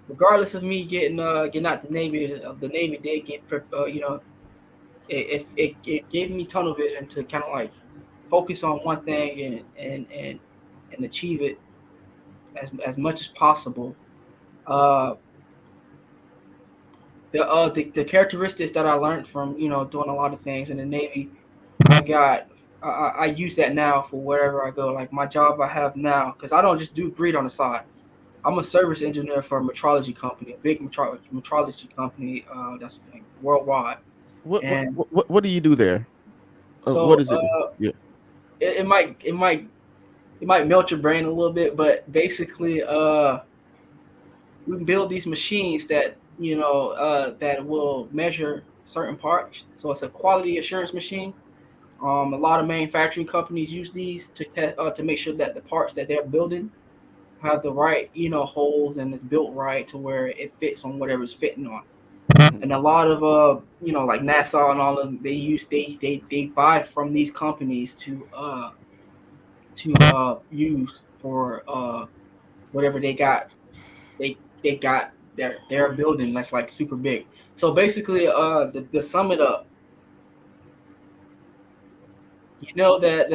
regardless of me getting out the Navy did get you know, it gave me tunnel vision to kind of like focus on one thing and achieve it as much as possible. Uh, the characteristics that I learned from, you know, doing a lot of things in the Navy, I use that now for wherever I go. Like my job I have now, because I don't just do breed on the side. I'm a service engineer for a metrology company, a big metrology company that's like worldwide. And What do you do there? What so is it? Yeah. it might melt your brain a little bit, but basically we can build these machines that, you know, that will measure certain parts. So it's a quality assurance machine. A lot of manufacturing companies use these to test to make sure that the parts that they're building have the right, you know, holes, and it's built right to where it fits on whatever it's fitting on. And a lot of you know, like NASA and all of them, they buy from these companies to use for whatever they got their building that's like super big. So basically, to sum it up, you know that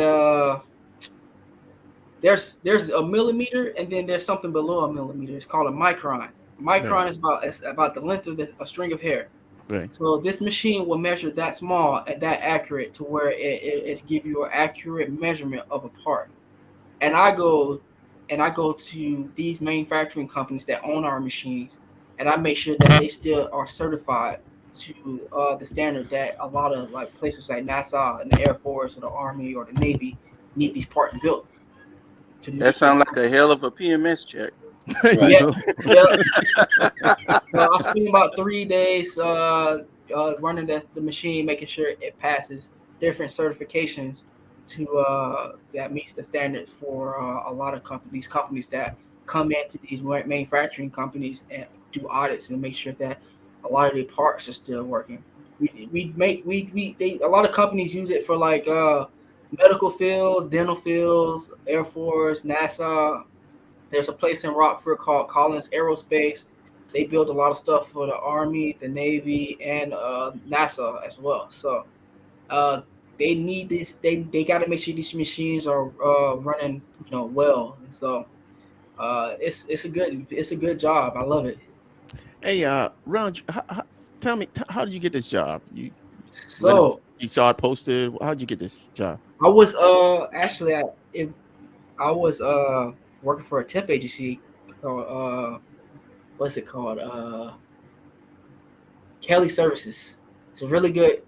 there's a millimeter, and then there's something below a millimeter. It's called a micron. A micron Right. is about the length of a string of hair. Right. So this machine will measure that small and that accurate to where it give you an accurate measurement of a part. And I go to these manufacturing companies that own our machines, and I make sure that they still are certified to the standard that a lot of like places like NASA and the Air Force or the Army or the Navy need these parts built to That meet sounds that. like a hell of a PMS check. You Yeah, Right. know? yeah. So I spend about 3 days running the machine, making sure it passes different certifications to that meets the standards for a lot of companies that come into these manufacturing companies and do audits and make sure that a lot of the parts are still working. A lot of companies use it for like medical fields, dental fields, Air Force, NASA. There's a place in Rockford called Collins Aerospace. They build a lot of stuff for the Army, the Navy, and NASA as well. So uh, they need this. They got to make sure these machines are running, well. And so it's a good job. I love it. Hey, Round, tell me, how did you get this job? When it, So you saw it posted? How did you get this job? I was actually I was working for a temp agency called what's it called Kelly Services. It's a really good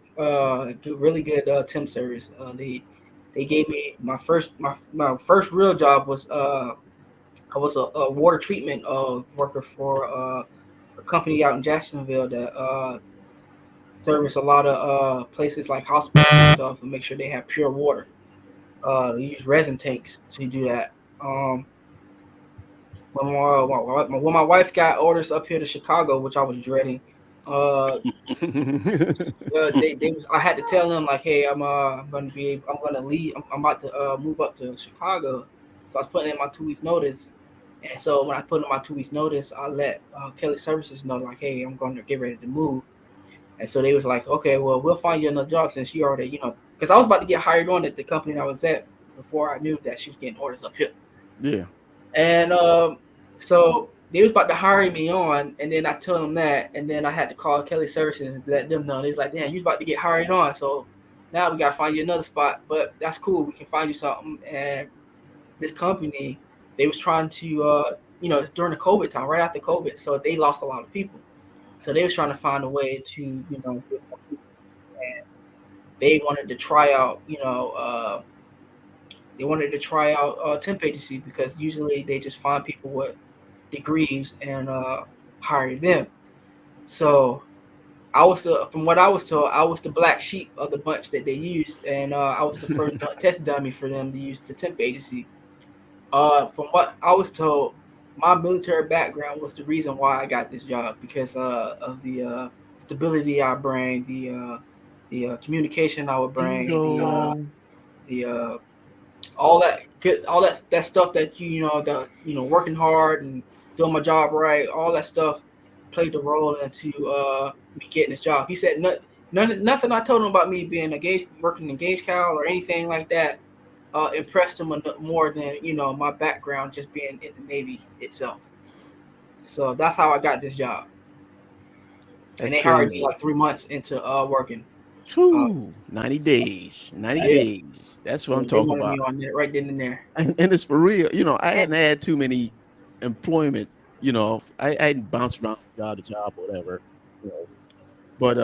temp service. They gave me my first real job was I was a water treatment worker for a company out in Jacksonville that service a lot of places like hospitals and stuff and make sure they have pure water. They use resin tanks to do that. When my wife got orders up here to Chicago, which I was dreading, uh, they was I had to tell them like, hey, I'm gonna leave. I'm about to move up to Chicago. So I was putting in my 2 weeks notice, and so when I put in my 2 weeks notice, I let Kelly Services know like, hey, I'm going to get ready to move. And so they was like, okay, well, we'll find you another job since you already, because I was about to get hired on at the company I was at before I knew that she was getting orders up here. Yeah. And so they was about to hire me on, and then I told them that, and then I had to call Kelly Services and let them know. They was like, damn, you was about to get hired on, so now we got to find you another spot. But that's cool. We can find you something. And this company, they was trying to, during the COVID time, right after COVID, so they lost a lot of people. So they was trying to find a way to, get more people. And they wanted to try out, temp agency because usually they just find people with degrees and hire them. So I was, from what I was told, I was the black sheep of the bunch that they used, and I was the first test dummy for them to use the temp agency. From what I was told, my military background was the reason why I got this job because of the stability I bring, the communication I would bring, Bingo. the all that stuff that working hard and doing my job right, all that stuff played the role into me getting this job. He said nothing I told him about me being working in Gage Cal or anything like that impressed him more than my background just being in the Navy itself. So that's how I got this job, and That's they hired me crazy. like 3 months into working. Uh, 90 days. 90 yeah, days. That's what I'm they talking wanted me about. on there right then and there. And it's for real. I And hadn't had too many employment. I hadn't bounced around job to job or whatever. You know. But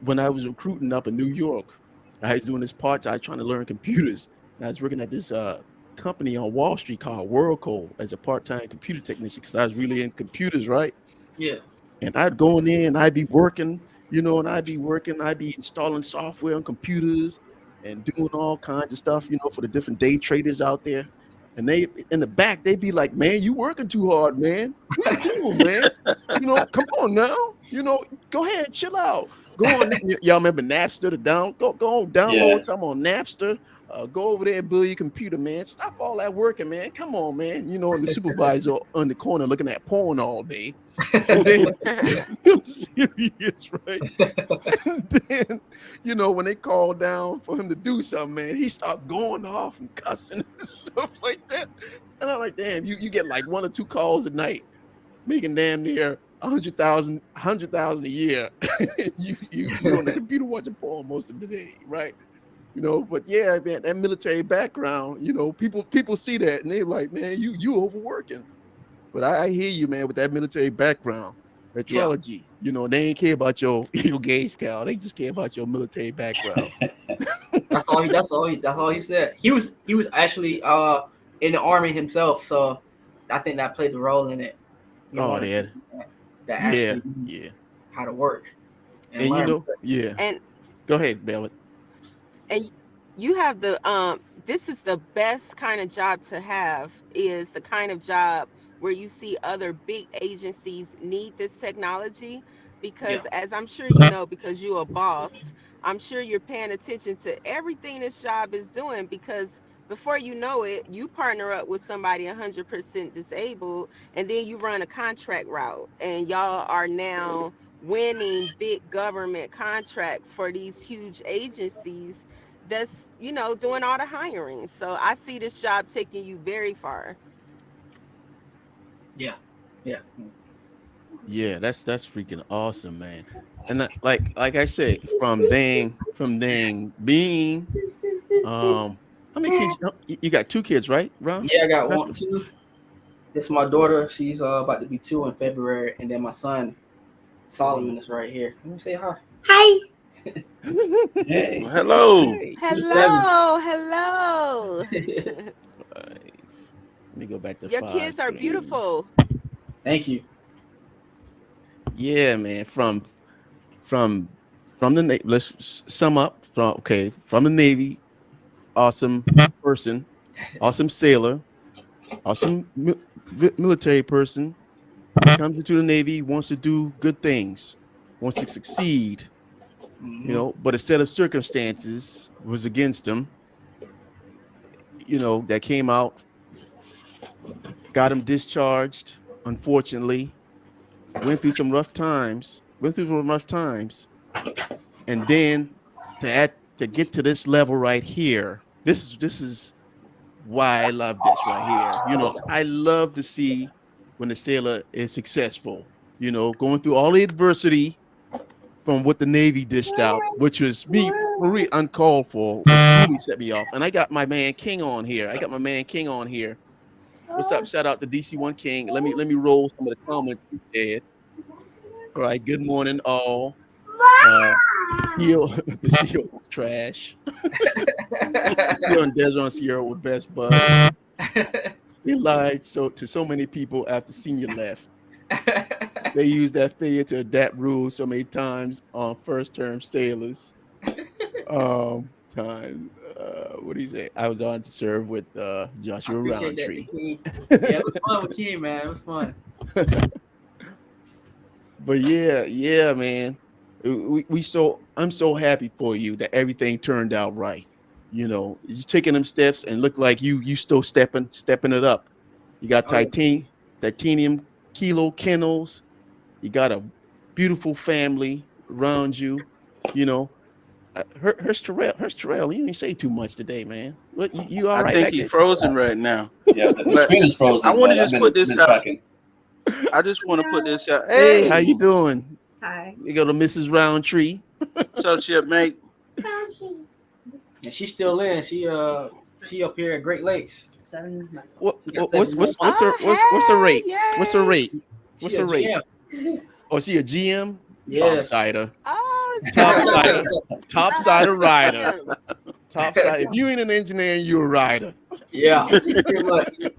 when I was recruiting up in New York, I was doing this part time trying to learn computers. And I was working at this company on Wall Street called WorldCo as a part-time computer technician because I was really in computers, right? Yeah, And I'd go in there and I'd be working, and I'd be installing software on computers and doing all kinds of stuff, for the different day traders out there. And they in the back, they'd be like, man, you working too hard, man. What are you doing, man? Come on now. Go ahead, chill out. Go on. Y'all remember Napster to go Yeah. download some on Napster. Go over there and build your computer, man. Stop all that working, man. Come on, man. And the supervisor on the corner looking at porn all day. And then I'm serious, right? And then, when they called down for him to do something, man, he started going off and cussing and stuff like that. And I'm like, damn, you get like 1 or 2 calls a night, making damn near 100,000 a year. you on the computer watching porn most of the day, right? But yeah, man, that military background, people see that and they're like, man, you overworking. But I hear you, man, with that military background, yeah. metrology. They ain't care about your gauge count. They just care about your military background. That's all he said. He was actually in the army himself, so I think that played the role in it. He Oh, wanted that, people that yeah, actually knew yeah. how to work and And learn. yeah. and Go ahead, Bella. and you have this is the best kind of job to have, is the kind of job where you see other big agencies need this technology, Yeah, because as I'm sure you know, because you're a boss, I'm sure you're paying attention to everything this job is doing, because before you know it, you partner up with somebody 100% disabled, and then you run a contract route, and y'all are now winning big government contracts for these huge agencies that's, doing all the hiring. So I see this job taking you very far. Yeah. Yeah. Yeah, that's freaking awesome, man. And like I said, from dang being how many kids you got? Two kids, right, Ron? Yeah, I got That's one, two. This is my daughter. She's about to be 2 in February, and then my son Solomon is right here. Let me say hi. Hi. Hey. Well, hello. Hey. He's 7. Hello, hello. Five. Let me go back to Your five. kids are Three. beautiful. Thank you. Yeah, man. From the Navy. Let's sum up. From the Navy, awesome person, awesome sailor, awesome military person. Comes into the Navy, wants to do good things, wants to succeed. But a set of circumstances was against him. That came out, got him discharged. Unfortunately, went through some rough times. And then to get to this level right here, this is why I love this right here. I love to see when the sailor is successful. Going through all the adversity from what the Navy dished out, which was me really uncalled for, which really set me off. And I got my man King on here. What's up? Shout out to DC1 King. Let me roll some of the comments he said. All right. Good morning, all. The CEO was trash. He on Desert Sierra with best bud. He lied to so many people after senior left. They used that failure to adapt rules so many times on first term sailors. What do you say? I was on to serve with Joshua Roundtree. Yeah, it was fun with King, man. It was fun. But yeah, man. I'm so happy for you that everything turned out right. You're taking them steps and look like you still stepping it up. You got titanium kilo Kennels. You got a beautiful family around you. Hurst Terrell, you didn't say too much today, man. What you all I right think back he's there? frozen right now. Yeah, the But screen is frozen. I want to man. just I've put been this out. tracking. I just want to put this out. Hey, Hey, how you doing? Hi. You go to Mrs. Roundtree. what's up, shipmate? And she's still in. She up here at Great Lakes. 7 months. What's her rate? Yay. What's her rate? She a GM. Oh, she a GM? Yeah. Topsider. Oh, Topsider. Topsider rider. Awesome. Topside. If you ain't an engineer, you a rider. Yeah. Pretty much. Yes.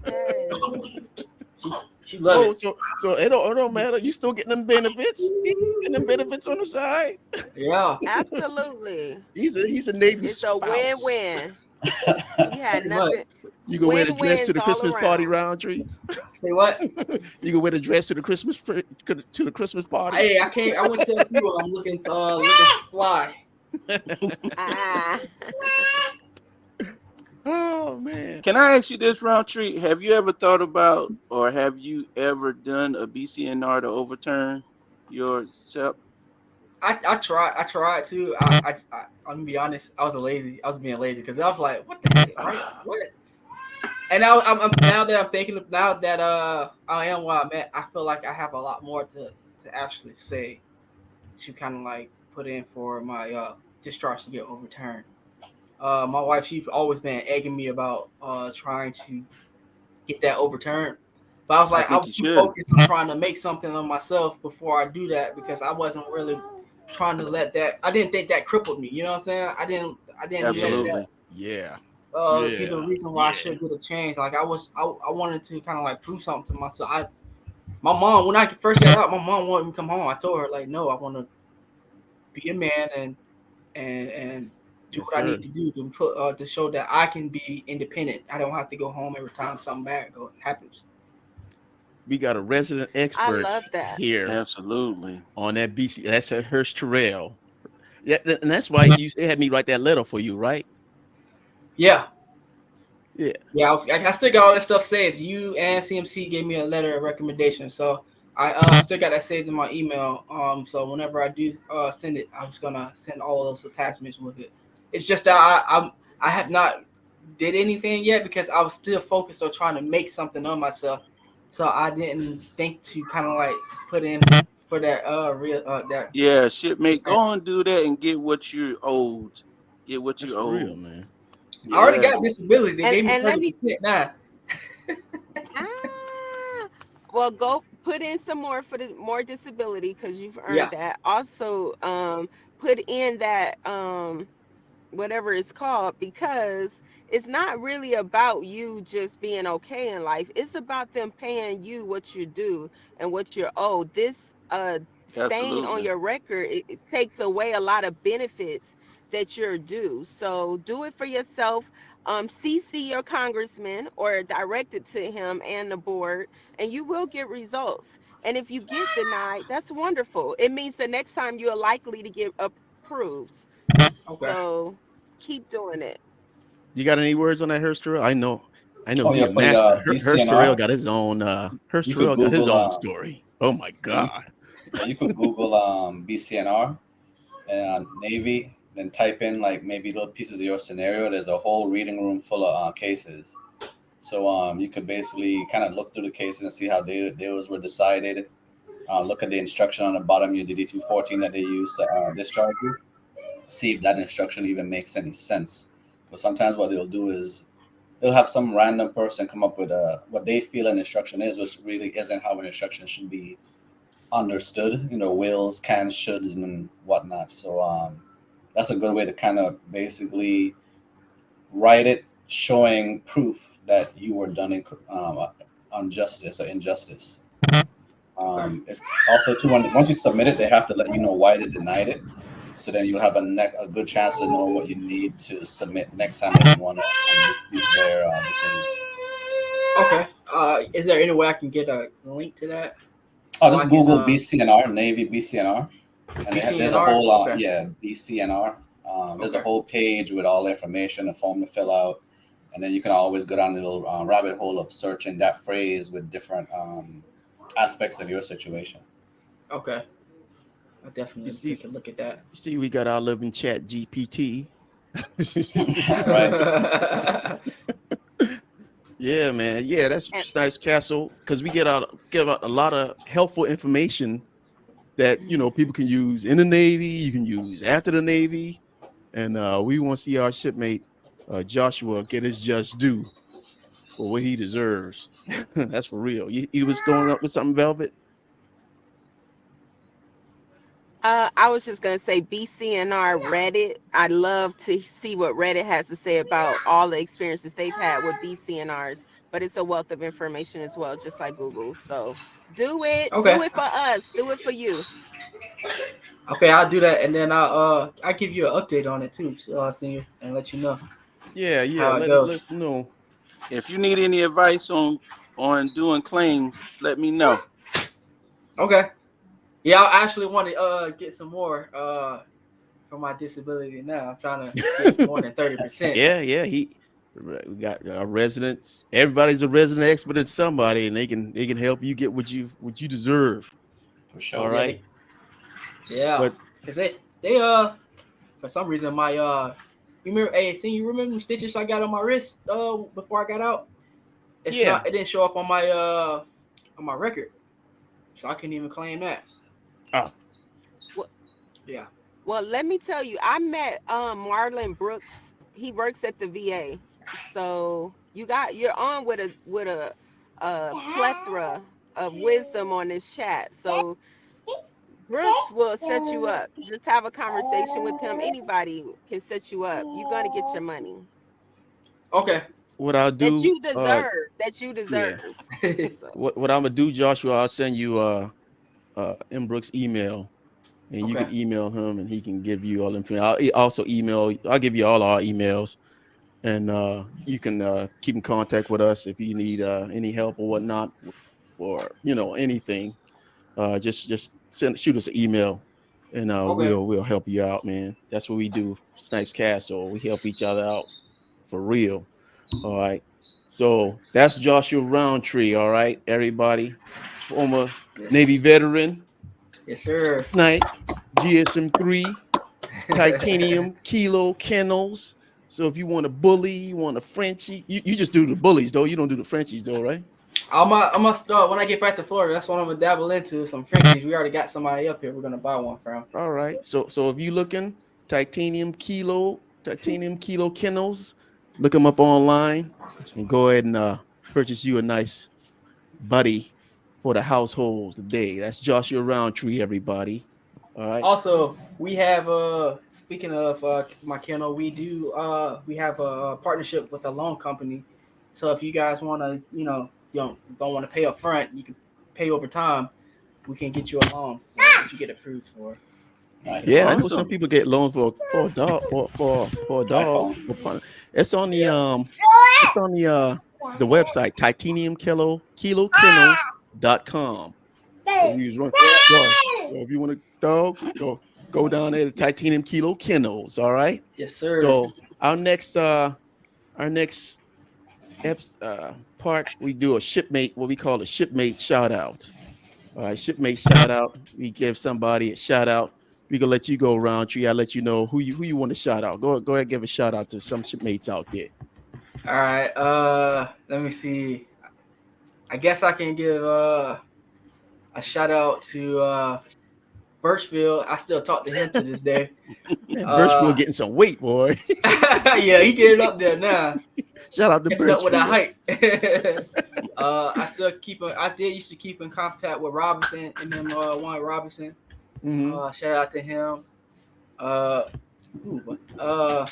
She loves So it don't matter. You still getting them benefits? You getting them benefits on the side? it. Yeah. Absolutely. He's a Navy It's spouse. a win-win. He had Pretty much. nothing. You gonna wear the dress to the Win-wins Christmas all party, around. Roundtree? Say what? You gonna wear the dress to the Christmas party? Hey, I can't. I went to a few. I'm looking fly. Ah. Oh man. Can I ask you this, Roundtree? Have you ever thought about, or have you ever done a BCNR to overturn your SEP? I tried to. I'm gonna be honest. I was being lazy because I was like, what the heck, right? What? And now I'm now that I'm thinking of, now that I am where I'm at, I feel like I have a lot more to actually say, to kind of like put in for my discharge to get overturned. My wife, she's always been egging me about trying to get that overturned. But I was like, I was too focused on trying to make something of myself before I do that, because I wasn't really trying to let that. I didn't think that crippled me. You know what I'm saying? I didn't Absolutely. let that be the reason why I should get a change. Like I wanted to kind of like prove something to myself. My mom, when I first got out, my mom wanted me to come home. I told her like, no, I want to be a man and do what I need to do to put to show that I can be independent. I don't have to go home every time something bad happens. We got a resident expert love that. here. Absolutely. On that BC. That's a Hurst Terrell. Yeah, and that's why they had me write that letter for you, right? Yeah. Yeah. I still got all that stuff saved. You and CMC gave me a letter of recommendation, so I still got that saved in my email. So whenever I do send it, I was gonna send all of those attachments with it. It's just that I have not did anything yet because I was still focused on trying to make something of myself. So I didn't think to kind of like put in for that real that. Yeah, shipmate, go and do that and get what you owed. Get what That's you for real, owed. man. I already Yeah. got disability. They gave me And let me 30% now. ah, well, go put in some more for the more disability because you've earned Yeah. that. Also, put in that whatever it's called, because it's not really about you just being okay in life. It's about them paying you what you do and what you're owed. This stain on Absolutely. your record, it takes away a lot of benefits that you're due. So do it for yourself. CC your congressman or direct it to him and the board, and you will get results. And if you get denied, that's wonderful. It means the next time you're likely to get approved. Okay. So keep doing it. You got any words on that, Hersterel? I know Oh he yeah, a for the master. Hersterel BCNR, got his own. you could Hersterel got his Google own story. Oh my yeah, God. you could Google BCNR and Navy, then type in like maybe little pieces of your scenario. There's a whole reading room full of cases. So you could basically kind of look through the cases and see how those were decided. Look at the instruction on the bottom of the D214 that they use to discharge you. See if that instruction even makes any sense. But sometimes what they'll do is they'll have some random person come up with what they feel an instruction is, which really isn't how an instruction should be understood. Wills, cans, shoulds, and whatnot. So that's a good way to kind of basically write it, showing proof that you were done in unjustice or injustice. Okay. It's also too once you submit it, they have to let you know why they denied it. So then you'll have a good chance to know what you need to submit next time that you want to dispute their decision. Okay. Is there any way I can get a link to that Oh, so I just can Google BCNR, Navy BCNR, and there's a BCNR? whole Okay. BCNR. There's a Okay. whole page with all the information, a form to fill out, and then you can always go down the little rabbit hole of searching that phrase with different aspects of your situation. Okay. I You definitely see, take a look at that. you see, we got our living chat GPT. Right. Yeah, man. Yeah, that's And Snipes Castle because we give out a lot of helpful information that people can use in the Navy. You can use after the Navy, and we want to see our shipmate Joshua get his just due for what he deserves. That's for real. He was going up with something, Velvet. I was just gonna say BCNR Reddit. I'd love to see what Reddit has to say about all the experiences they've had with BCNRs, but it's a wealth of information as well, just like Google. So do Okay. it for us, do it for you. Okay, I'll do that, and then I'll give you an update on it too, so I'll see you and let you know Yeah, yeah. how it Let goes. us know. If you need any advice on doing claims, let me know. Okay. Yeah, I actually want to get some more for my disability now. I'm trying to get more than 30%. Yeah. We got our residents. Everybody's a resident expert at somebody, and they can help you get what you deserve. For All sure. Yeah, right, yeah. but Cause they for some reason my you remember you remember the stitches I got on my wrist before I got out? yeah. It didn't show up on my record. So I couldn't even claim that. Oh, Well, Yeah. well, let me tell you, I met Marlon Brooks. He works at the VA. So you're on with a plethora of wisdom on this chat. So Brooks will set you up. Just have a conversation with him. Anybody can set you up. You're gonna get your money Okay. what I'll that do? you deserve. That you Yeah. deserve. So What I'm gonna do, Joshua? I'll send you M Brooks email, and you Okay. can email him, and he can give you all the information. Also email. I'll give you all our emails, and you can keep in contact with us if you need any help or whatnot, or anything. Just shoot us an email, and Okay. we'll help you out, man. That's what we do, Snipes Castle. We help each other out for real. All right. So that's Joshua Roundtree. All right, everybody, former Yes. Navy veteran, Yes, sir. Snipe, GSM-3, titanium, kilo, Kennels. So if you want a bully, you want a Frenchie, you just do the bullies though. You don't do the Frenchies though, right? I'm gonna start when I get back to Florida. That's what I'm gonna dabble into. Some Frenchies. We already got somebody up here. We're gonna buy one from. All right. So if you looking titanium kilo Kennels, look them up online and go ahead and purchase you a nice buddy for the household today. That's Joshua Roundtree, everybody. All right. Also, we have speaking of my kennel, we have a partnership with a loan company. So if you guys want to, you don't want to pay up front, you can pay over time. We can get you a loan that you get approved for. Nice. Yeah, I know Awesome. some people get loans for a dog for a dog. iPhone. It's on the the website titaniumkennel.com. So if you want a dog, go down there to Titanium Kilo Kennels. All right. Yes, sir. So our next part, we do a shipmate, what we call a shipmate shout out. All right, shipmate shout out. We give somebody a shout out. We gonna let you go, Roundtree. I'll let you know who you want to shout out. Go ahead and give a shout out to some shipmates out there. All right. Let me see. I guess I can give a shout out to Birchfield. I still talk to him to this day. Man, Birchfield getting some weight, boy. Yeah, he getting up there now. Shout out to Catching up with the Birchfield. height. I used to keep in contact with Robinson and then Juan Robinson. Mhm. Shout out to him.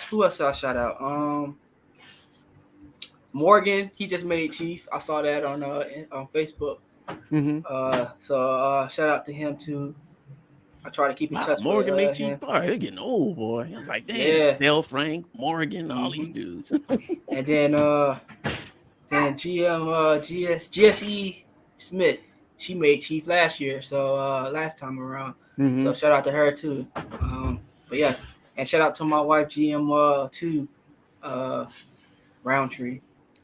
Who else I shout out? Morgan, he just made chief. I saw that on Facebook. Mhm. So shout out to him too. I try to keep in Wow, touch Morgan with made you. him. All right, they're getting old, boy. I was like, damn, Yeah. Snell, Frank, Morgan, all these dudes. And then GSE Smith, she made chief last year, so last time around. Mhm. So shout out to her too. But yeah, and shout out to my wife GM2 Roundtree.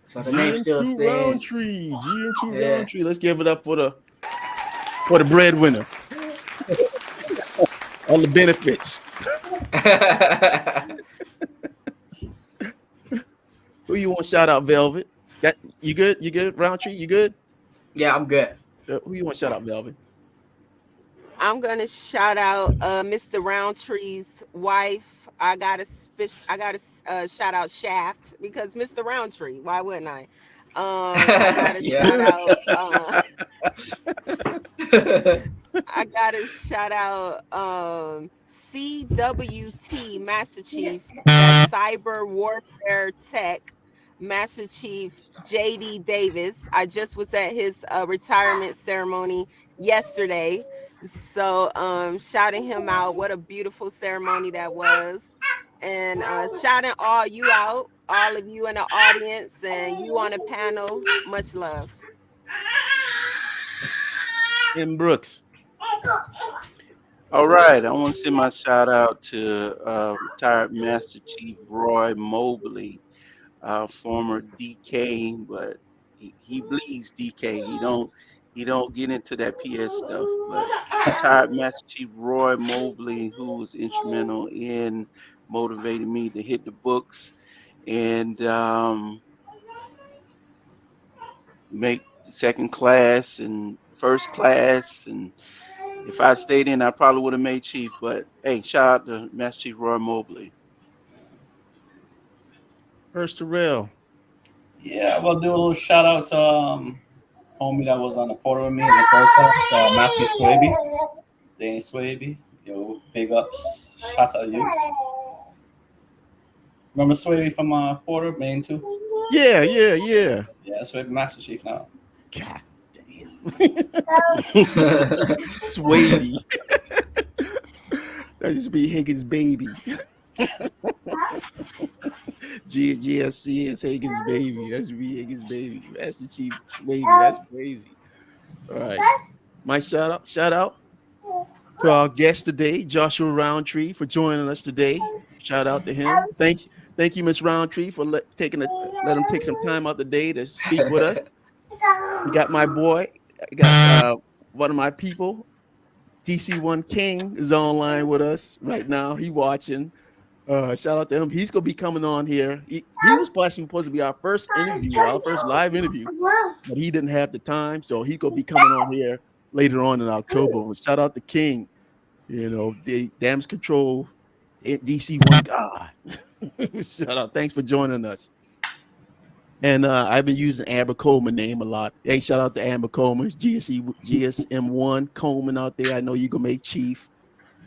So the name still GM2 stands. Roundtree. GM2 Yeah. Roundtree. Let's give it up for the breadwinner. All the benefits. Who you want to shout out, Velvet? That you good? You good, Roundtree? You good? Yeah, I'm good. Who you want to shout out, Velvet? I'm gonna shout out Mr. Roundtree's wife. I gotta shout out Shaft because Mr. Roundtree. Why wouldn't I? I gotta Yeah. shout out. I gotta shout out CWT Master Chief, that's Cyber Warfare Tech Master Chief JD Davis. I just was at his retirement ceremony yesterday. So shouting him out. What a beautiful ceremony that was. And shouting all you out, all of you in the audience and you on the panel. Much love. M. Brooks. All right, I want to send my shout out to retired Master Chief Roy Mobley, former DK, but he bleeds DK. He don't get into that PS stuff. But retired Master Chief Roy Mobley, who was instrumental in motivating me to hit the books and make second class and first class, and if I stayed in, I probably would have made chief. But hey, shout out to Master Chief Roy Mobley. First Terrell. Yeah, we'll do a little shout out to homie that was on the portal with me in the first class, Matthew Swaby, Danny Swaby. Yo, big ups. Shout out to you. Remember Swaby from Porter, Maine too? Yeah. Yeah, Swaby Master Chief now. God damn. Swaby. That used to be Higgins' baby. GSC is Higgins' baby. That's be Higgins' baby. Master Chief baby. That's crazy. All right. My shout out to our guest today, Joshua Roundtree, for joining us today. Shout out to him. Thank you, Miss Roundtree, for let him take some time out the day to speak with us. We got my boy. I got one of my people, DC1 King, is online with us right now. He watching. Shout out to him. He's gonna be coming on here. He was supposed to be our first interview, our first live interview, but he didn't have the time, so he's gonna be coming on here later on in October. Shout out to King. You know, the damage control, DC1 God. Shout out. Thanks for joining us. And I've been using Amber Coleman name a lot. Hey, shout out to Amber Coleman, GSM1 Coleman out there. I know you gonna make chief.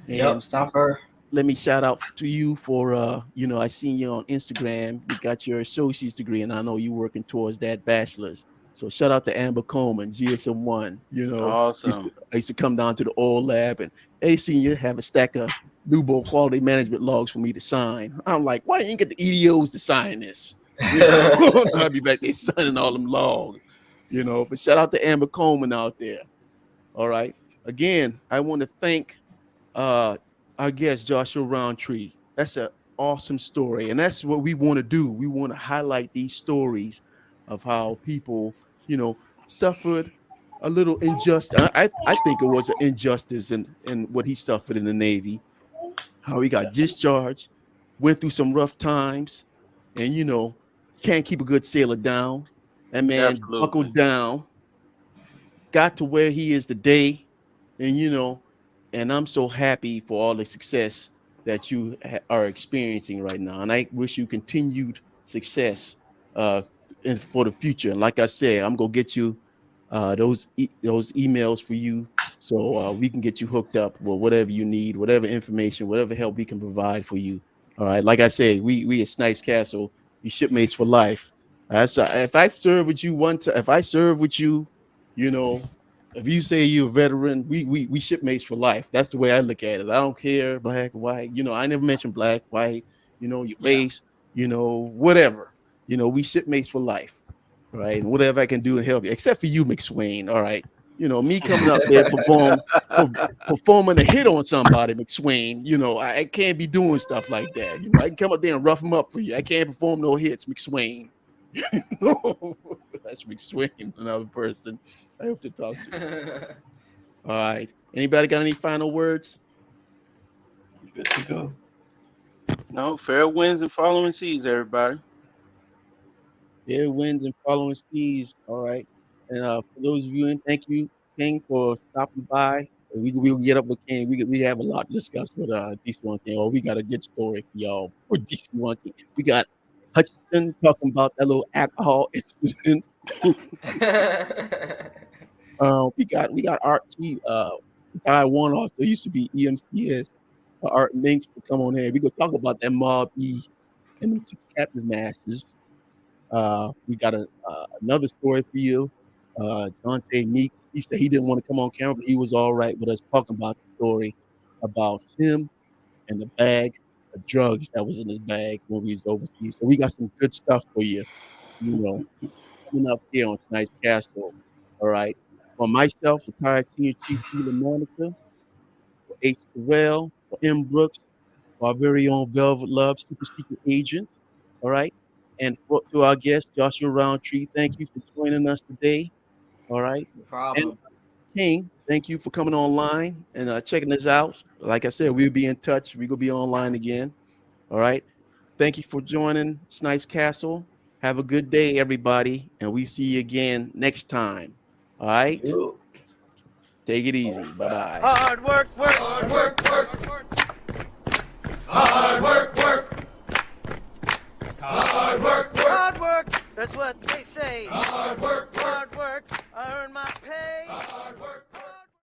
And Yep, stop her. let me shout out to you for I seen you on Instagram. You got your associate's degree, and I know you working towards that bachelor's. So shout out to Amber Coleman, GSM1. Awesome. I used to come down to the oil lab, and hey, seen you have a stack of Nubo quality management logs for me to sign. I'm like, why you ain't get the EDOs to sign this? I'll be back there signing all them logs, But shout out to Amber Coleman out there. All right. Again, I want to thank our guest Joshua Roundtree. That's an awesome story, and that's what we want to do. We want to highlight these stories of how people, suffered a little injustice. I think it was an injustice in what he suffered in the Navy. How he got discharged, went through some rough times, and can't keep a good sailor down. That man buckled down, got to where he is today, and and I'm so happy for all the success that you are experiencing right now, and I wish you continued success and for the future. And like I said, I'm gonna get you those emails for you, so we can get you hooked up with whatever you need, whatever information, whatever help we can provide for you. All right, like I say, we at Snipes Castle, we shipmates for life. If I serve with you one time, if I serve with you, if you say you're a veteran, we shipmates for life. That's the way I look at it. I don't care black, white. I never mention black, white. Your race. Whatever. We shipmates for life, right? And whatever I can do to help you, except for you, McSwain. All right. Me coming up there performing a hit on somebody, McSwain. I can't be doing stuff like that. I can come up there and rough them up for you. I can't perform no hits, McSwain. That's McSwain, another person I hope to talk to. All right. Anybody got any final words? Good to go. No, fair winds and following seas, everybody. Fair winds and following seas. All right. And for those of you, thank you, King, for stopping by. We'll get up with King. We have a lot to discuss with DC1 King. We got a good story for y'all for DC1 King. We got Hutchinson talking about that little alcohol incident. We got Art T, guy one also used to be EMCS, Art Minks to come on here. We gonna talk about that Mob E and the 6 Captain's Masters. We got another story for you. Dante Meeks, he said he didn't want to come on camera, but he was all right with us talking about the story about him and the bag of drugs that was in his bag when we was overseas. So we got some good stuff for you, coming up here on tonight's Castle. All right. For myself, retired Senior Chief Sheila Monica, for H. Terrell, for M. Brooks, for our very own Velvet Love Super Secret Agent. All right. And to our guest, Joshua Roundtree, thank you for joining us today. All right. No problem. And King, thank you for coming online and checking us out. Like I said, we'll be in touch. We're going to be online again. All right. Thank you for joining Snipes Castle. Have a good day, everybody. And we see you again next time. All right. Take it easy. Bye-bye. Hard work, work, hard work, work, hard work, work, hard work, hard work. That's what they say. Hard work, I earn my pay. Hard work.